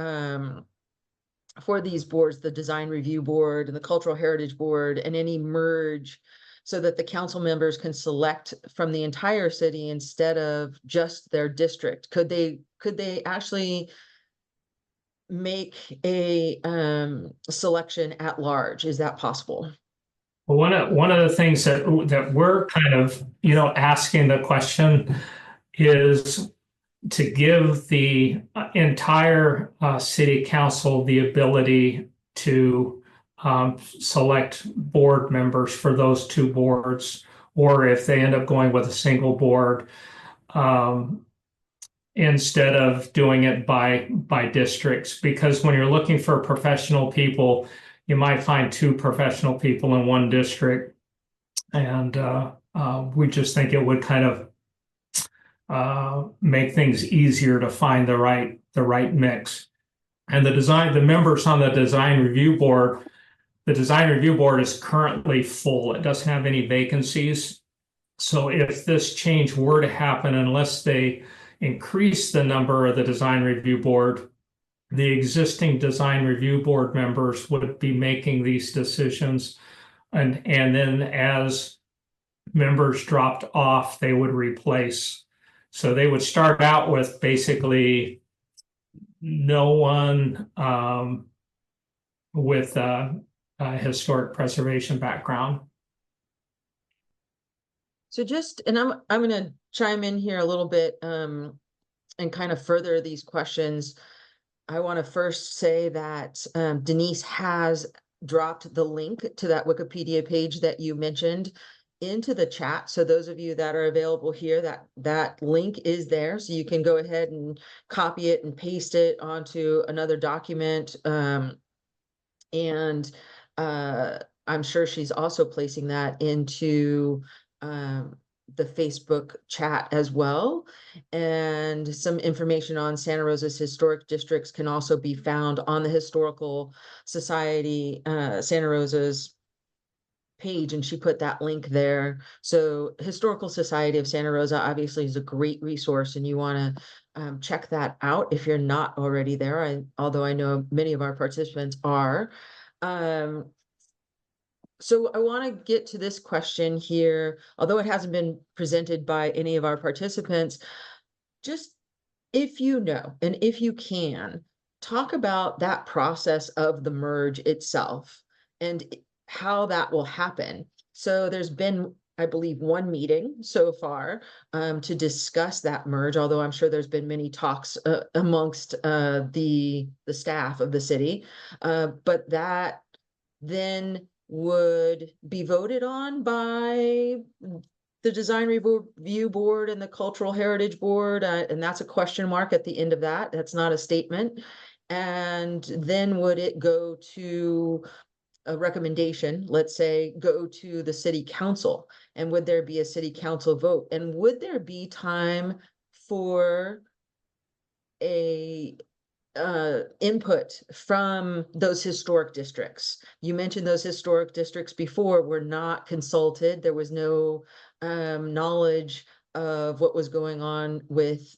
these boards, the design review board and the cultural heritage board, and any merge, so that the council members can select from the entire city instead of just their district. Could they actually make a selection at large? Is that possible? Well, one of the things that we're kind of asking the question is to give the entire city council the ability to select board members for those two boards, or if they end up going with a single board, instead of doing it by districts. Because when you're looking for professional people, you might find two professional people in one district, and we just think it would kind of make things easier to find the right mix. And the members on the design review board the design review board is currently full. It doesn't have any vacancies. So if this change were to happen, unless they increase the number of the design review board, the existing design review board members would be making these decisions. And then as members dropped off, they would replace. So they would start out with basically no one with a historic preservation background. So and I'm going to chime in here a little bit and kind of further these questions. I want to first say that Denise has dropped the link to that Wikipedia page that you mentioned into the chat. So those of you that are available here, that link is there. So you can go ahead and copy it and paste it onto another document. And I'm sure she's also placing that into the Facebook chat as well. And some information on Santa Rosa's historic districts can also be found on the Historical Society Santa Rosa's page, and she put that link there. So Historical Society of Santa Rosa obviously is a great resource, and you want to check that out if you're not already there. Although I know many of our participants are. So I want to get to this question here, although it hasn't been presented by any of our participants. Just if you know, and if you can, talk about that process of the merge itself and how that will happen. So there's been, I believe, one meeting so far to discuss that merge, although I'm sure there's been many talks amongst the staff of the city, but that then would be voted on by the design review board and the cultural heritage board, and that's a question mark at the end of that. That's not a statement. And then would it go to a recommendation, let's say go to the city council, and would there be a city council vote, and would there be time for a input from those historic districts? You mentioned those historic districts before were not consulted. There was no knowledge of what was going on with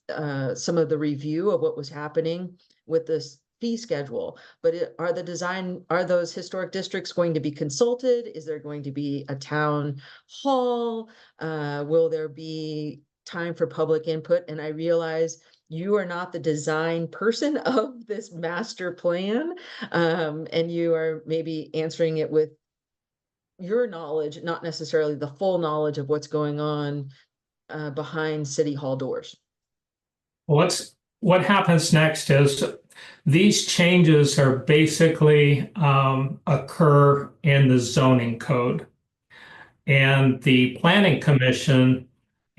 some of the review of what was happening with this fee schedule. But are those historic districts going to be consulted? Is there going to be a town hall? Will there be time for public input? And I realize you are not the design person of this master plan, and you are maybe answering it with your knowledge, not necessarily the full knowledge of what's going on behind city hall doors. What happens next is these changes are basically occur in the zoning code, and the planning commission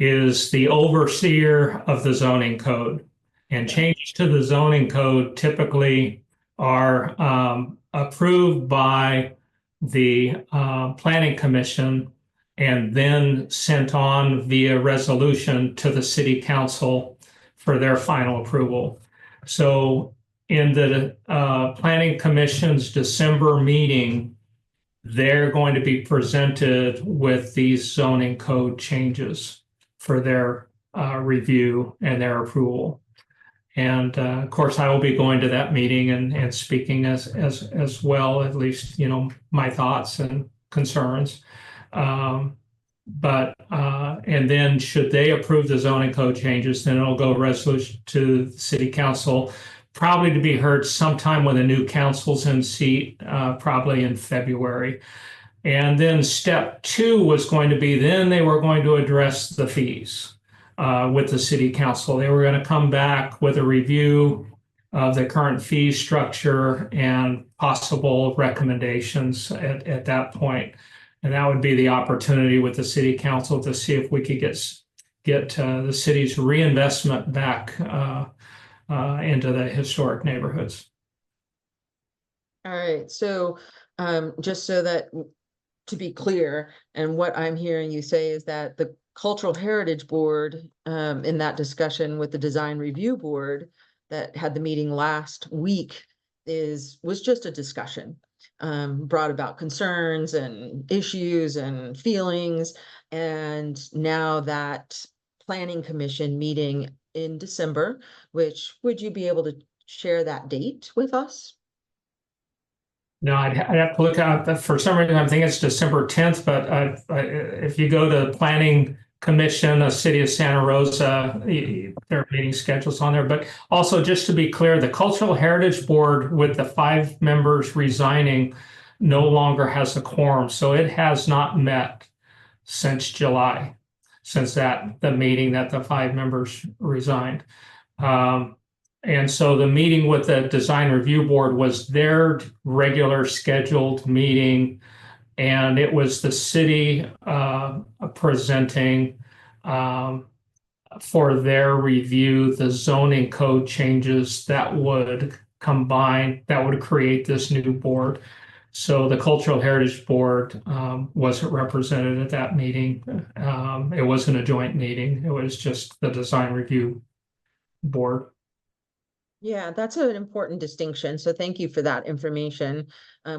is the overseer of the zoning code. And changes to the zoning code typically are approved by the planning commission and then sent on via resolution to the city council for their final approval. So in the planning commission's December meeting, they're going to be presented with these zoning code changes for their review and their approval. And of course, I will be going to that meeting and speaking as well, at least, my thoughts and concerns. And then should they approve the zoning code changes, then it'll go resolution to the city council, probably to be heard sometime when the new council's in seat, probably in February. And then step 2 was going to be, then they were going to address the fees with the city council. They were going to come back with a review of the current fee structure and possible recommendations at that point. And that would be the opportunity with the city council to see if we could get the city's reinvestment back into the historic neighborhoods. All right, so just so that to be clear, and what I'm hearing you say is that the Cultural Heritage Board, in that discussion with the Design Review Board that had the meeting last week, was just a discussion. brought about concerns and issues and feelings. And now that planning commission meeting in December, which would you be able to share that date with us? No, I'd have to look out. For some reason, I'm thinking it's December 10th, but if you go to Planning Commission, a City of Santa Rosa, there are meeting schedules on there. But also, just to be clear, the Cultural Heritage Board, with the 5 members resigning, no longer has a quorum. So it has not met since July, since the meeting that the 5 members resigned. And so the meeting with the design review board was their regular scheduled meeting, and it was the city presenting for their review the zoning code changes that would create this new board. So the Cultural Heritage Board wasn't represented at that meeting. It wasn't a joint meeting. It was just the design review board. Yeah, that's an important distinction. So thank you for that information.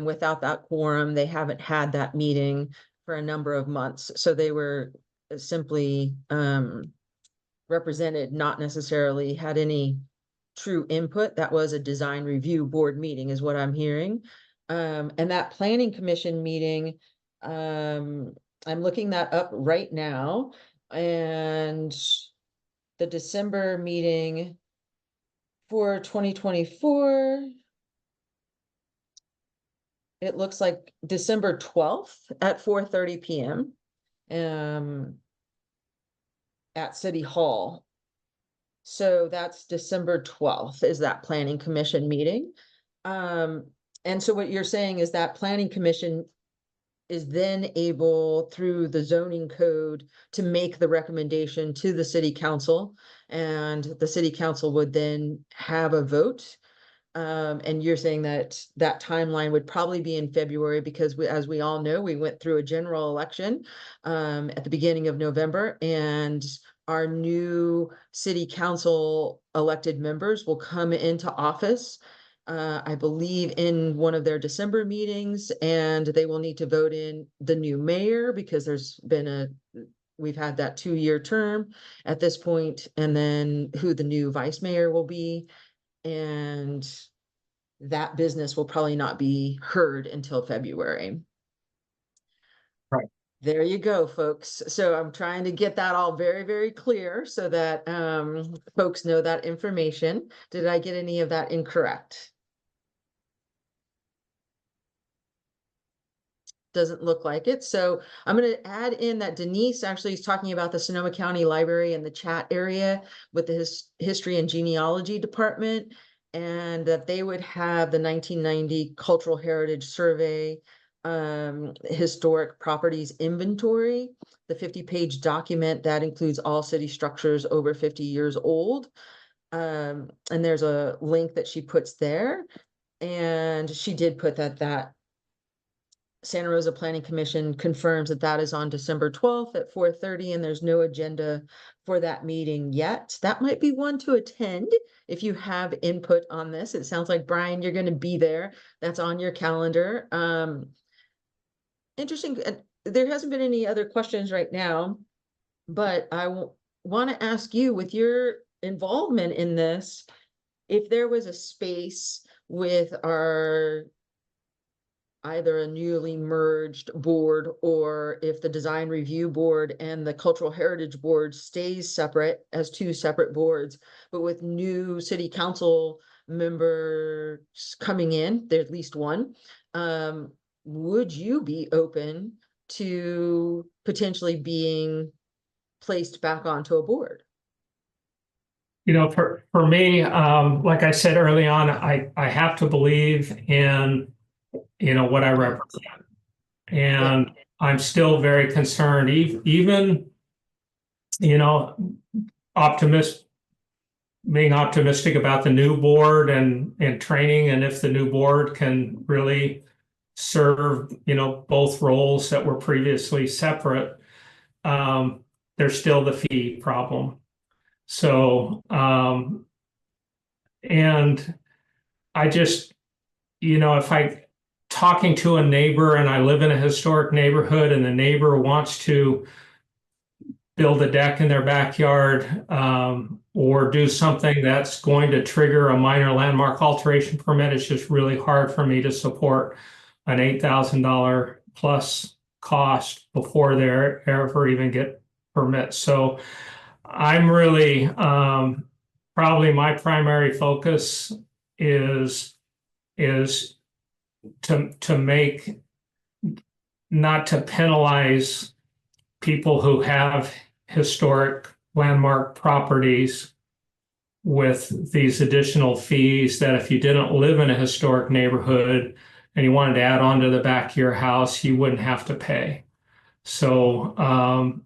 Without that quorum, they haven't had that meeting for a number of months. So they were simply represented, not necessarily had any true input. That was a design review board meeting is what I'm hearing. And that planning commission meeting, I'm looking that up right now. And the December meeting for 2024, it looks like December 12th at 4:30 p.m. At City Hall. So that's December 12th is that planning commission meeting. And so what you're saying is that planning commission is then able, through the zoning code, to make the recommendation to the city council, and the city council would then have a vote. And you're saying that that timeline would probably be in February because as we all know, we went through a general election at the beginning of November, and our new city council elected members will come into office, I believe, in one of their December meetings, and they will need to vote in the new mayor because we've had that 2-year term at this point, and then who the new vice mayor will be. And that business will probably not be heard until February. Right. There you go, folks. So I'm trying to get that all very, very clear so that folks know that information. Did I get any of that incorrect? Doesn't look like it. So I'm going to add in that Denise actually is talking about the Sonoma County Library in the chat area with the history and genealogy department, and that they would have the 1990 Cultural Heritage Survey historic properties inventory, the 50-page document that includes all city structures over 50 years old. And there's a link that she puts there. And she did put that Santa Rosa Planning Commission confirms that that is on December 12th at 4:30, and there's no agenda for that meeting yet. That might be one to attend if you have input on this. It sounds like, Brian, you're going to be there. That's on your calendar. Interesting. There hasn't been any other questions right now, but I want to ask you, with your involvement in this, if there was a space with our either a newly merged board, or if the design review board and the cultural heritage board stays separate as 2 separate boards, but with new city council members coming in, there's at least one, would you be open to potentially being placed back onto a board? For me, like I said early on, I have to believe in what I represent. And I'm still very concerned, even, being optimistic about the new board and training, and if the new board can really serve, both roles that were previously separate, there's still the fee problem. So, and I just, if talking to a neighbor, and I live in a historic neighborhood, and the neighbor wants to build a deck in their backyard, or do something that's going to trigger a minor landmark alteration permit, it's just really hard for me to support an $8,000 plus cost before they ever even get permits. So I'm really, probably my primary focus is to make, not to penalize people who have historic landmark properties with these additional fees that if you didn't live in a historic neighborhood and you wanted to add on to the back of your house, you wouldn't have to pay. So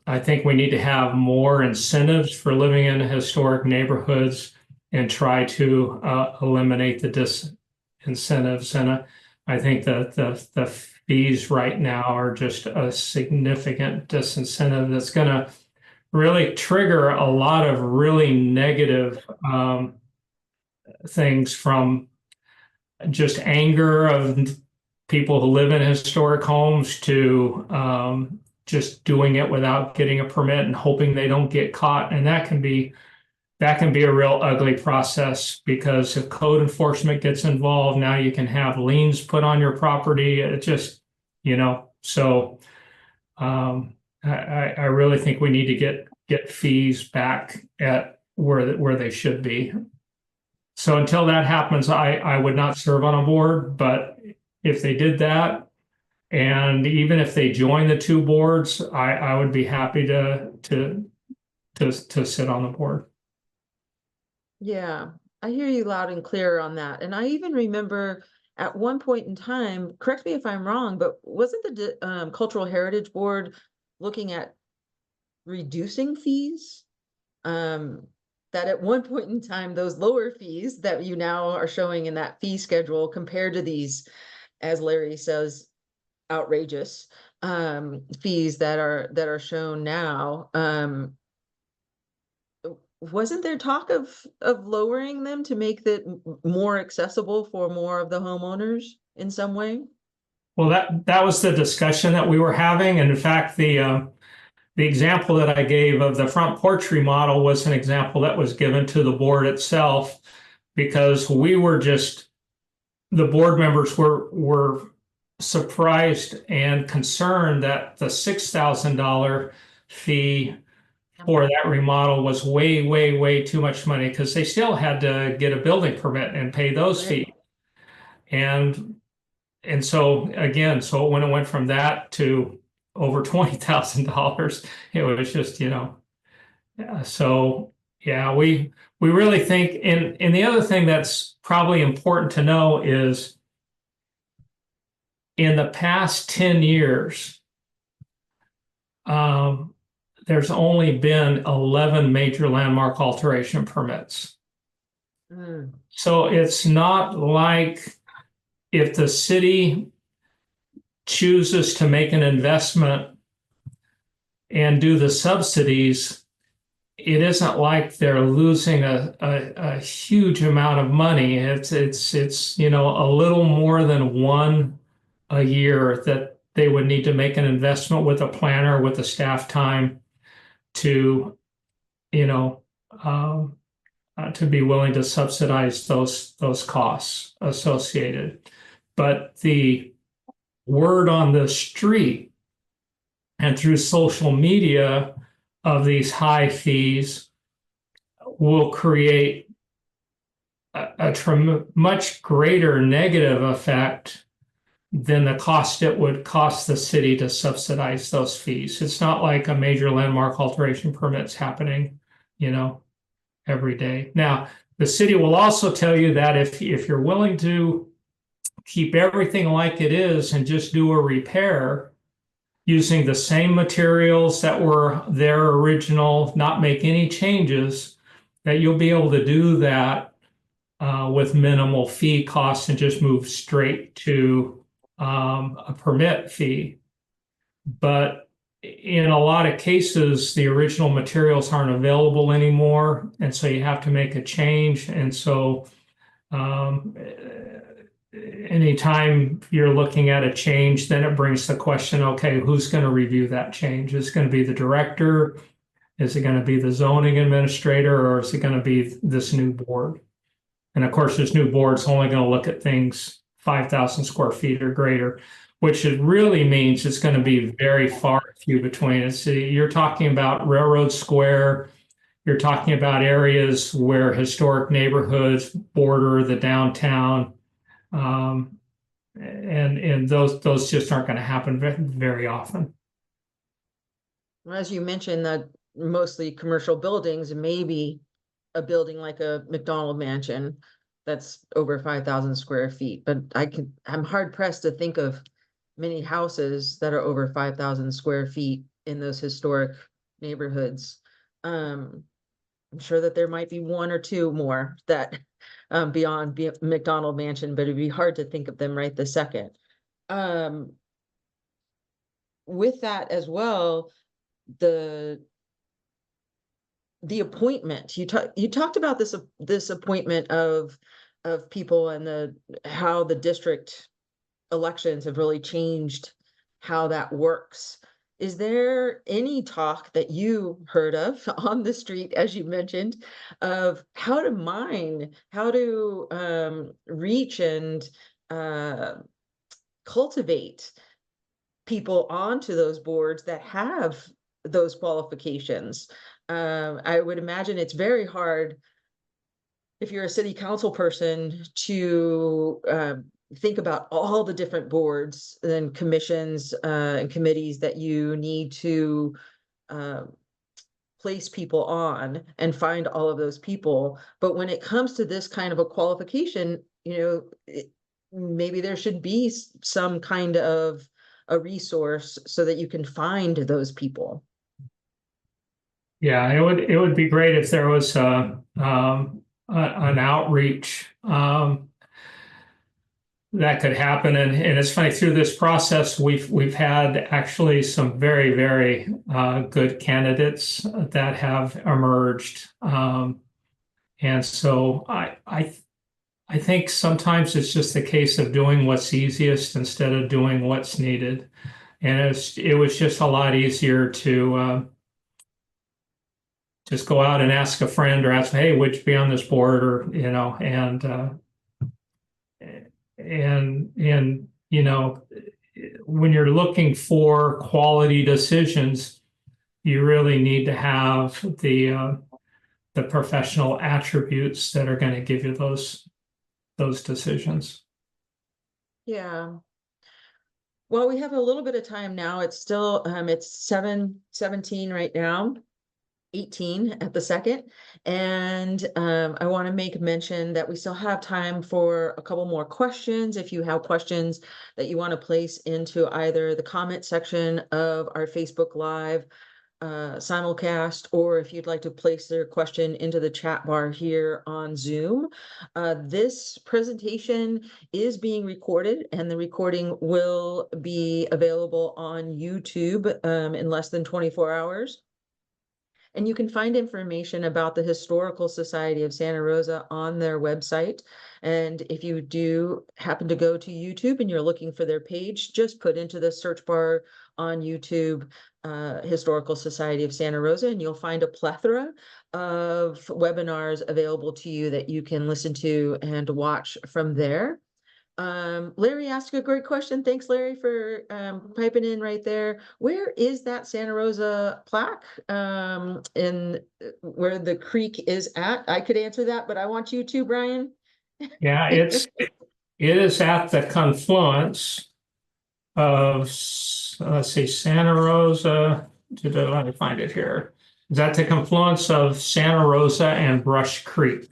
I think we need to have more incentives for living in historic neighborhoods and try to eliminate the disincentives. And I think that the fees right now are just a significant disincentive that's going to really trigger a lot of really negative things, from just anger of people who live in historic homes to just doing it without getting a permit and hoping they don't get caught. And that can be a real ugly process, because if code enforcement gets involved, now you can have liens put on your property. It just, so I really think we need to get fees back at where they should be. So until that happens, I would not serve on a board, but if they did that, and even if they join the two boards, I would be happy to sit on the board. Yeah, I hear you loud and clear on that. And I even remember at one point in time, correct me if I'm wrong, but wasn't the Cultural Heritage Board looking at reducing fees? That at one point in time, those lower fees that you now are showing in that fee schedule compared to these, as Larry says, outrageous fees that are shown now, wasn't there talk of lowering them to make that more accessible for more of the homeowners in some way? Well, that was the discussion that we were having. And in fact, the example that I gave of the front porch remodel was an example that was given to the board itself, because the board members were surprised and concerned that the $6,000 fee for that remodel was way, way, way too much money, because they still had to get a building permit and pay those fees. And so again, so when it went from that to over $20,000, it was just, so yeah, we really think, and the other thing that's probably important to know is in the past 10 years, there's only been 11 major landmark alteration permits. So it's not like if the city chooses to make an investment and do the subsidies, it isn't like they're losing a huge amount of money. It's a little more than one a year that they would need to make an investment with a planner, with the staff time to to be willing to subsidize those costs associated. But the word on the street and through social media of these high fees will create a much greater negative effect than the cost it would cost the city to subsidize those fees. It's not like a major landmark alteration permit's happening, every day. Now, the city will also tell you that if you're willing to keep everything like it is and just do a repair using the same materials that were their original, not make any changes, that you'll be able to do that with minimal fee costs and just move straight to a permit fee. But in a lot of cases, the original materials aren't available anymore, and so you have to make a change. And so anytime you're looking at a change, then it brings the question, okay, who's going to review that change? Is it going to be the director? Is it going to be the zoning administrator, or is it going to be this new board? And of course, this new board's only going to look at things 5,000 square feet or greater, which it really means it's going to be very far few between. You're talking about Railroad Square, you're talking about areas where historic neighborhoods border the downtown. Um, and those just aren't going to happen very often. As you mentioned, that mostly commercial buildings, maybe a building like a McDonald mansion that's over 5,000 square feet, but I'm hard pressed to think of many houses that are over 5,000 square feet in those historic neighborhoods. I'm sure that there might be one or two more that beyond McDonald Mansion, but it'd be hard to think of them right this second. With that as well, the appointment you talked about this appointment of people and how the district elections have really changed how that works. Is there any talk that you heard of on the street, as you mentioned, of how to mine, how to reach and cultivate people onto those boards that have those qualifications? I would imagine it's very hard if you're a city council person to think about all the different boards and commissions and committees that you need to uh, place people on and find all of those people. But when it comes to this kind of a qualification, maybe there should be some kind of a resource so that you can find those people. Yeah, it would be great if there was an outreach that could happen. And it's funny, through this process, we've had actually some very good candidates that have emerged. And so I think sometimes it's just a case of doing what's easiest instead of doing what's needed. And it was just a lot easier to just go out and ask a friend or ask, hey, would you be on this board? Or, and when you're looking for quality decisions, you really need to have the professional attributes that are going to give you those decisions. Yeah. Well, we have a little bit of time now. It's still it's 7:17 right now. 18 at the second. And I want to make mention that we still have time for a couple more questions. If you have questions that you want to place into either the comment section of our Facebook Live simulcast, or if you'd like to place their question into the chat bar here on Zoom. This presentation is being recorded, and the recording will be available on YouTube in less than 24 hours. And you can find information about the Historical Society of Santa Rosa on their website. And if you do happen to go to YouTube and you're looking for their page, just put into the search bar on YouTube, Historical Society of Santa Rosa, and you'll find a plethora of webinars available to you that you can listen to and watch from there. Larry asked a great question. Thanks, Larry, for piping in right there. Where is that Santa Rosa plaque in where the creek is at? I could answer that, but I want you to, Brian. Yeah, it is at the confluence of, let's see, Santa Rosa. Let me find it here. Is at the confluence of Santa Rosa and Brush Creek.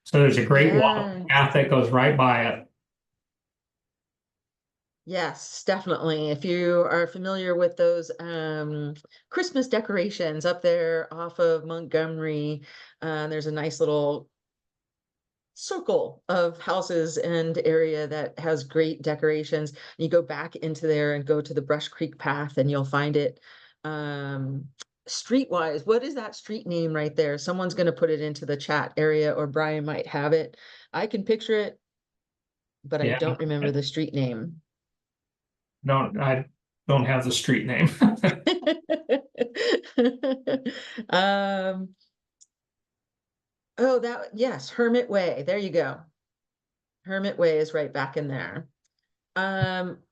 So there's a great walk path that goes right by it. Yes, definitely. If you are familiar with those Christmas decorations up there off of Montgomery, there's a nice little circle of houses and area that has great decorations. You go back into there and go to the Brush Creek path and you'll find it streetwise. What is that street name right there? Someone's going to put it into the chat area, or Brian might have it. I can picture it. but I Yeah, don't remember the street name. I don't have the street name. Um, oh, yes, Hermit Way. There you go. Hermit Way is right back in there.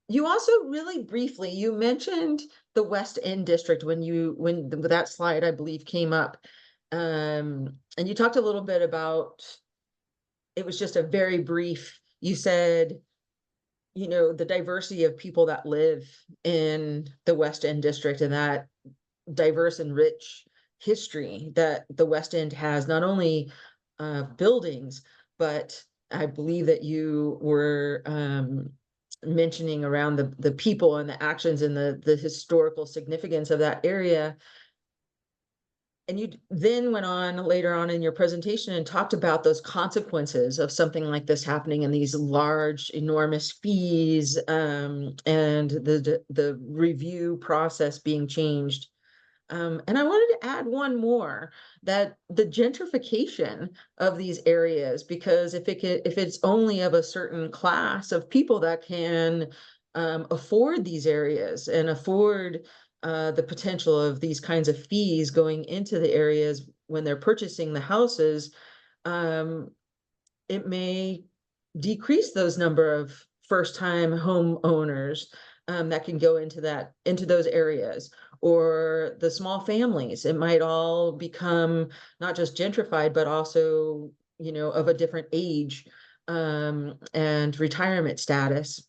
You also really briefly, you mentioned the West End district when that slide, I believe, came up. And you talked a little bit about, it was just a very brief, you said, the diversity of people that live in the West End district, and that diverse and rich history that the West End has, not only buildings, but I believe that you were mentioning around the people and the actions and the historical significance of that area. And you then went on later on in your presentation and talked about those consequences of something like this happening, and these large, enormous fees, and the review process being changed. And I wanted to add one more, that the gentrification of these areas, because if it's only of a certain class of people that can afford these areas and afford the potential of these kinds of fees going into the areas when they're purchasing the houses, um, it may decrease those number of first-time homeowners that can go into those areas, or the small families. It might all become not just gentrified, but also, of a different age and retirement status.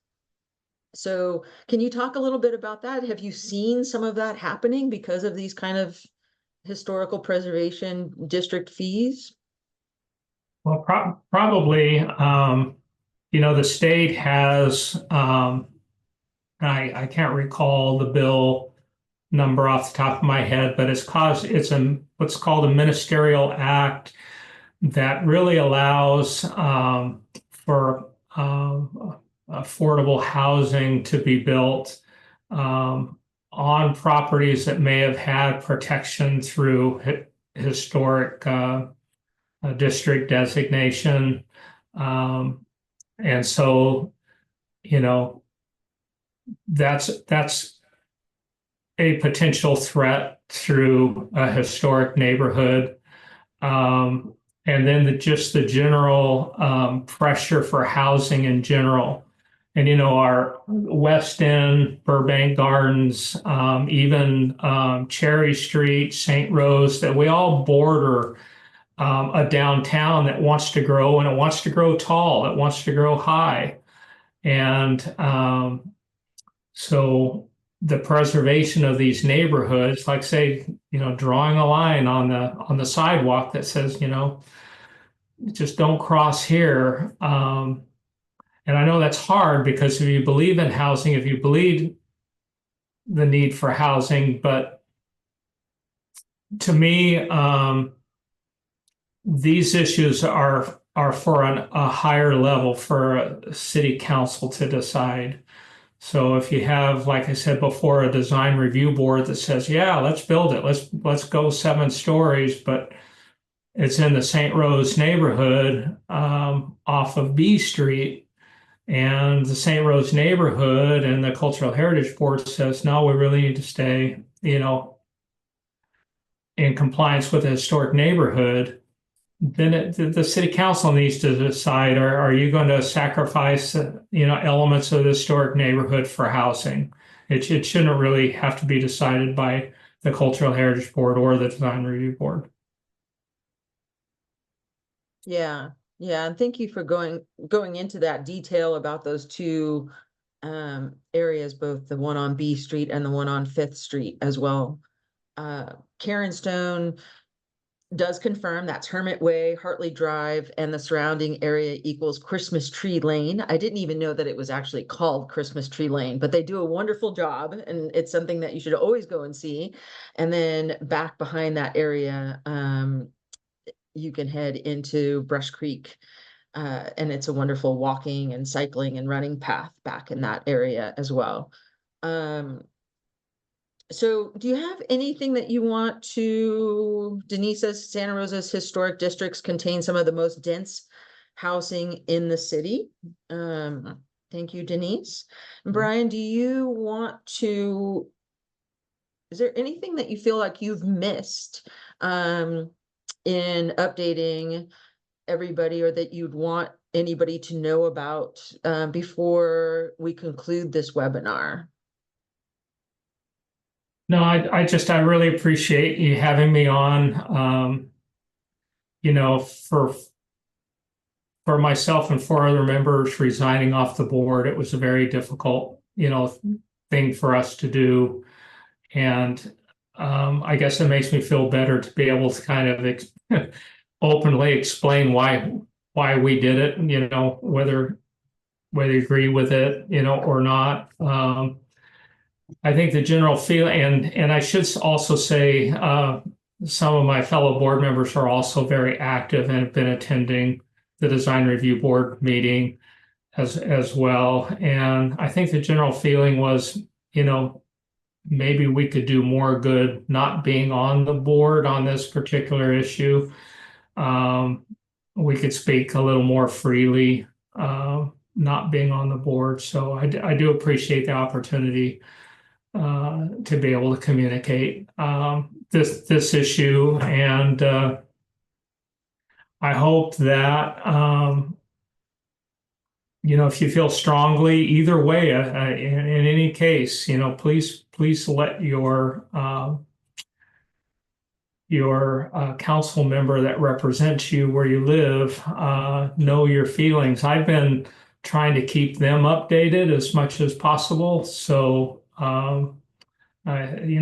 So can you talk a little bit about that? Have you seen some of that happening because of these kind of historical preservation district fees? Well, probably, the state has, I can't recall the bill number off the top of my head, but it's what's called a ministerial act that really allows for affordable housing to be built on properties that may have had protection through historic district designation. And so, you know, that's a potential threat through a historic neighborhood. Um, and then just the general pressure for housing in general. And, our West End, Burbank Gardens, even Cherry Street, St. Rose, that we all border a downtown that wants to grow, and it wants to grow tall, it wants to grow high. And so the preservation of these neighborhoods, like say, drawing a line on the sidewalk that says, just don't cross here. And I know that's hard, because if you believe in housing, if you believe the need for housing, but to me, these issues are for a higher level for a city council to decide. So if you have, like I said before, a design review board that says, yeah, let's build it, let's go 7 stories, but it's in the St. Rose neighborhood off of B Street, and the St. Rose neighborhood and the Cultural Heritage Board says, no, we really need to stay, in compliance with the historic neighborhood. Then the city council needs to decide, are you going to sacrifice, elements of the historic neighborhood for housing? It shouldn't really have to be decided by the Cultural Heritage Board or the Design Review Board. Yeah, yeah, and thank you for going into that detail about those two areas, both the one on B Street and the one on Fifth Street as well. Karen Stone does confirm that's Hermit Way, Hartley Drive, and the surrounding area equals Christmas Tree Lane. I didn't even know that it was actually called Christmas Tree Lane, but they do a wonderful job, and it's something that you should always go and see. And then back behind that area, you can head into Brush Creek, and it's a wonderful walking and cycling and running path back in that area as well. So do you have anything that you want to, Denise says Santa Rosa's historic districts contain some of the most dense housing in the city. Thank you, Denise. Brian, do you want to, is there anything that you feel like you've missed in updating everybody, or that you'd want anybody to know about before we conclude this webinar? No, I really appreciate you having me on. For myself and 4 other members resigning off the board, it was a very difficult, thing for us to do. And I guess it makes me feel better to be able to kind of openly explain why we did it, whether you agree with it, or not. I think the general feel, and I should also say, some of my fellow board members are also very active and have been attending the design review board meeting as well. And I think the general feeling was, maybe we could do more good not being on the board on this particular issue. We could speak a little more freely, not being on the board. So I do appreciate the opportunity to be able to communicate this issue, and I hope that if you feel strongly either way, in any case, please let your council member that represents you where you live know your feelings. I've been trying to keep them updated as much as possible. So,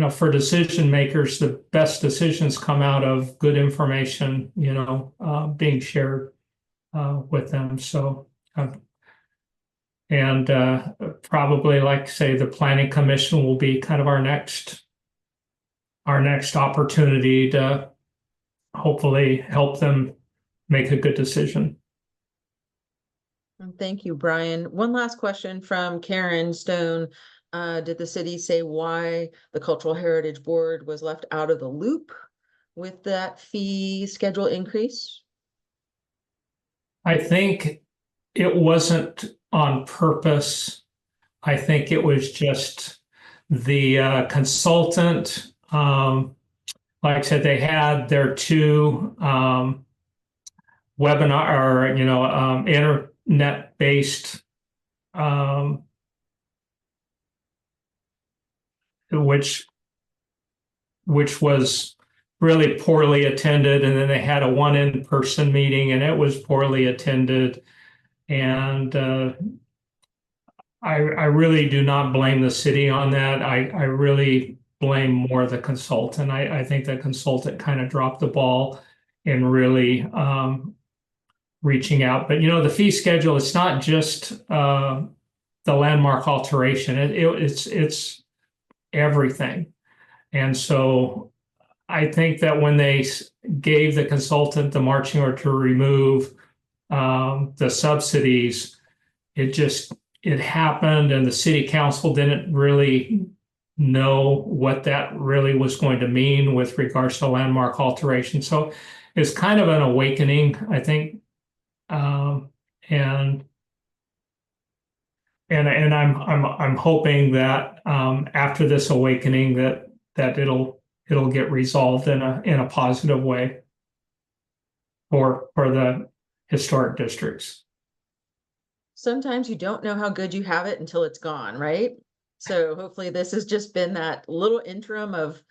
for decision makers, the best decisions come out of good information, being shared with them. So, and probably, like say, the planning commission will be kind of our next opportunity to hopefully help them make a good decision. Thank you, Brian. One last question from Karen Stone. Did the city say why the Cultural Heritage Board was left out of the loop with that fee schedule increase? I think it wasn't on purpose. I think it was just the consultant. Like I said, they had their 2 webinar or internet-based, which was really poorly attended, and then they had a one in-person meeting, and it was poorly attended. And I really do not blame the city on that. I really blame more the consultant. I think the consultant kind of dropped the ball in really reaching out. But the fee schedule, it's not just the landmark alteration. It's everything. And so I think that when they gave the consultant the marching order to remove the subsidies, it happened, and the city council didn't really know what that really was going to mean with regards to landmark alteration. So it's kind of an awakening, I think, and I'm hoping that after this awakening that it'll get resolved in a positive way for the historic districts. Sometimes you don't know how good you have it until it's gone, right? So hopefully this has just been that little interim of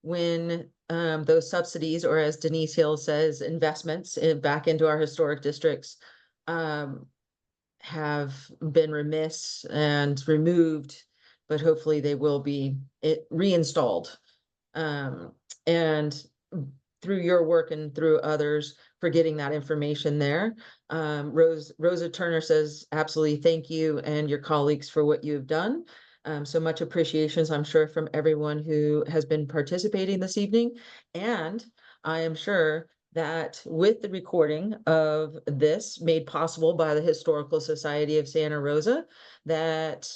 when those subsidies, or as Denise Hill says, investments back into our historic districts have been remiss and removed, but hopefully they will be reinstalled. And through your work and through others for getting that information there. Rosa Turner says, absolutely, thank you and your colleagues for what you have done. So much appreciations, I'm sure, from everyone who has been participating this evening. And I am sure that with the recording of this made possible by the Historical Society of Santa Rosa, that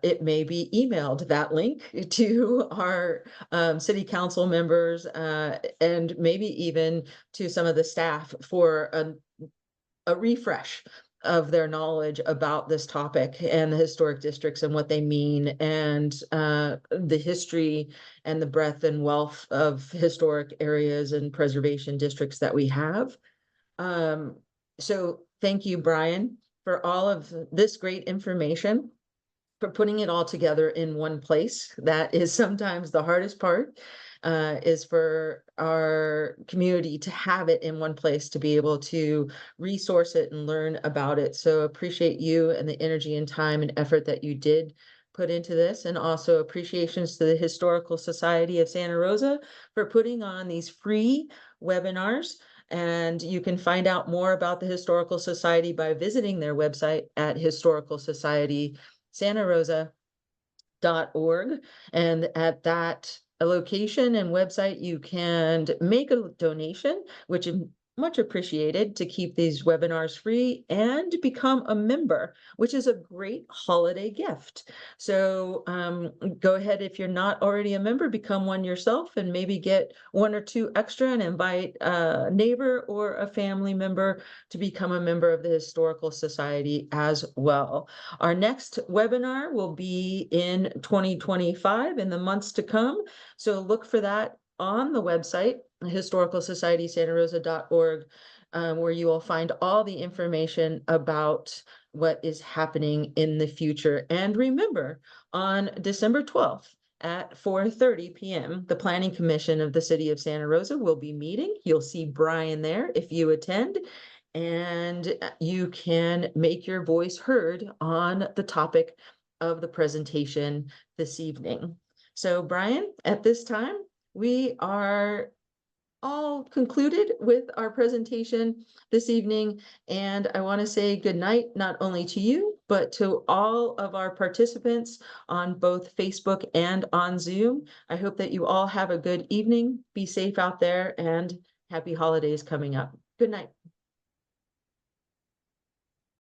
it may be emailed, that link, to our city council members and maybe even to some of the staff for a refresh of their knowledge about this topic and the historic districts and what they mean, and the history and the breadth and wealth of historic areas and preservation districts that we have. So thank you, Brian, for all of this great information, for putting it all together in one place. That is sometimes the hardest part, is for our community to have it in one place, to be able to resource it and learn about it. So appreciate you and the energy and time and effort that you did put into this, and also appreciations to the Historical Society of Santa Rosa for putting on these free webinars. And you can find out more about the Historical Society by visiting their website at historicalsocietysantarosa.org. And at that location and website, you can make a donation, which is much appreciated, to keep these webinars free, and become a member, which is a great holiday gift. So go ahead, if you're not already a member, become one yourself, and maybe get one or two extra, and invite a neighbor or a family member to become a member of the Historical Society as well. Our next webinar will be in 2025, in the months to come. So look for that on the website, historicalsocietysantarosa.org, where you will find all the information about what is happening in the future. And remember, on December 12th at 4:30 p.m., the Planning Commission of the City of Santa Rosa will be meeting. You'll see Brian there if you attend, and you can make your voice heard on the topic of the presentation this evening. So Brian, at this time, we are all concluded with our presentation this evening, and I want to say good night, not only to you, but to all of our participants on both Facebook and on Zoom. I hope that you all have a good evening. Be safe out there, and happy holidays coming up. Good night.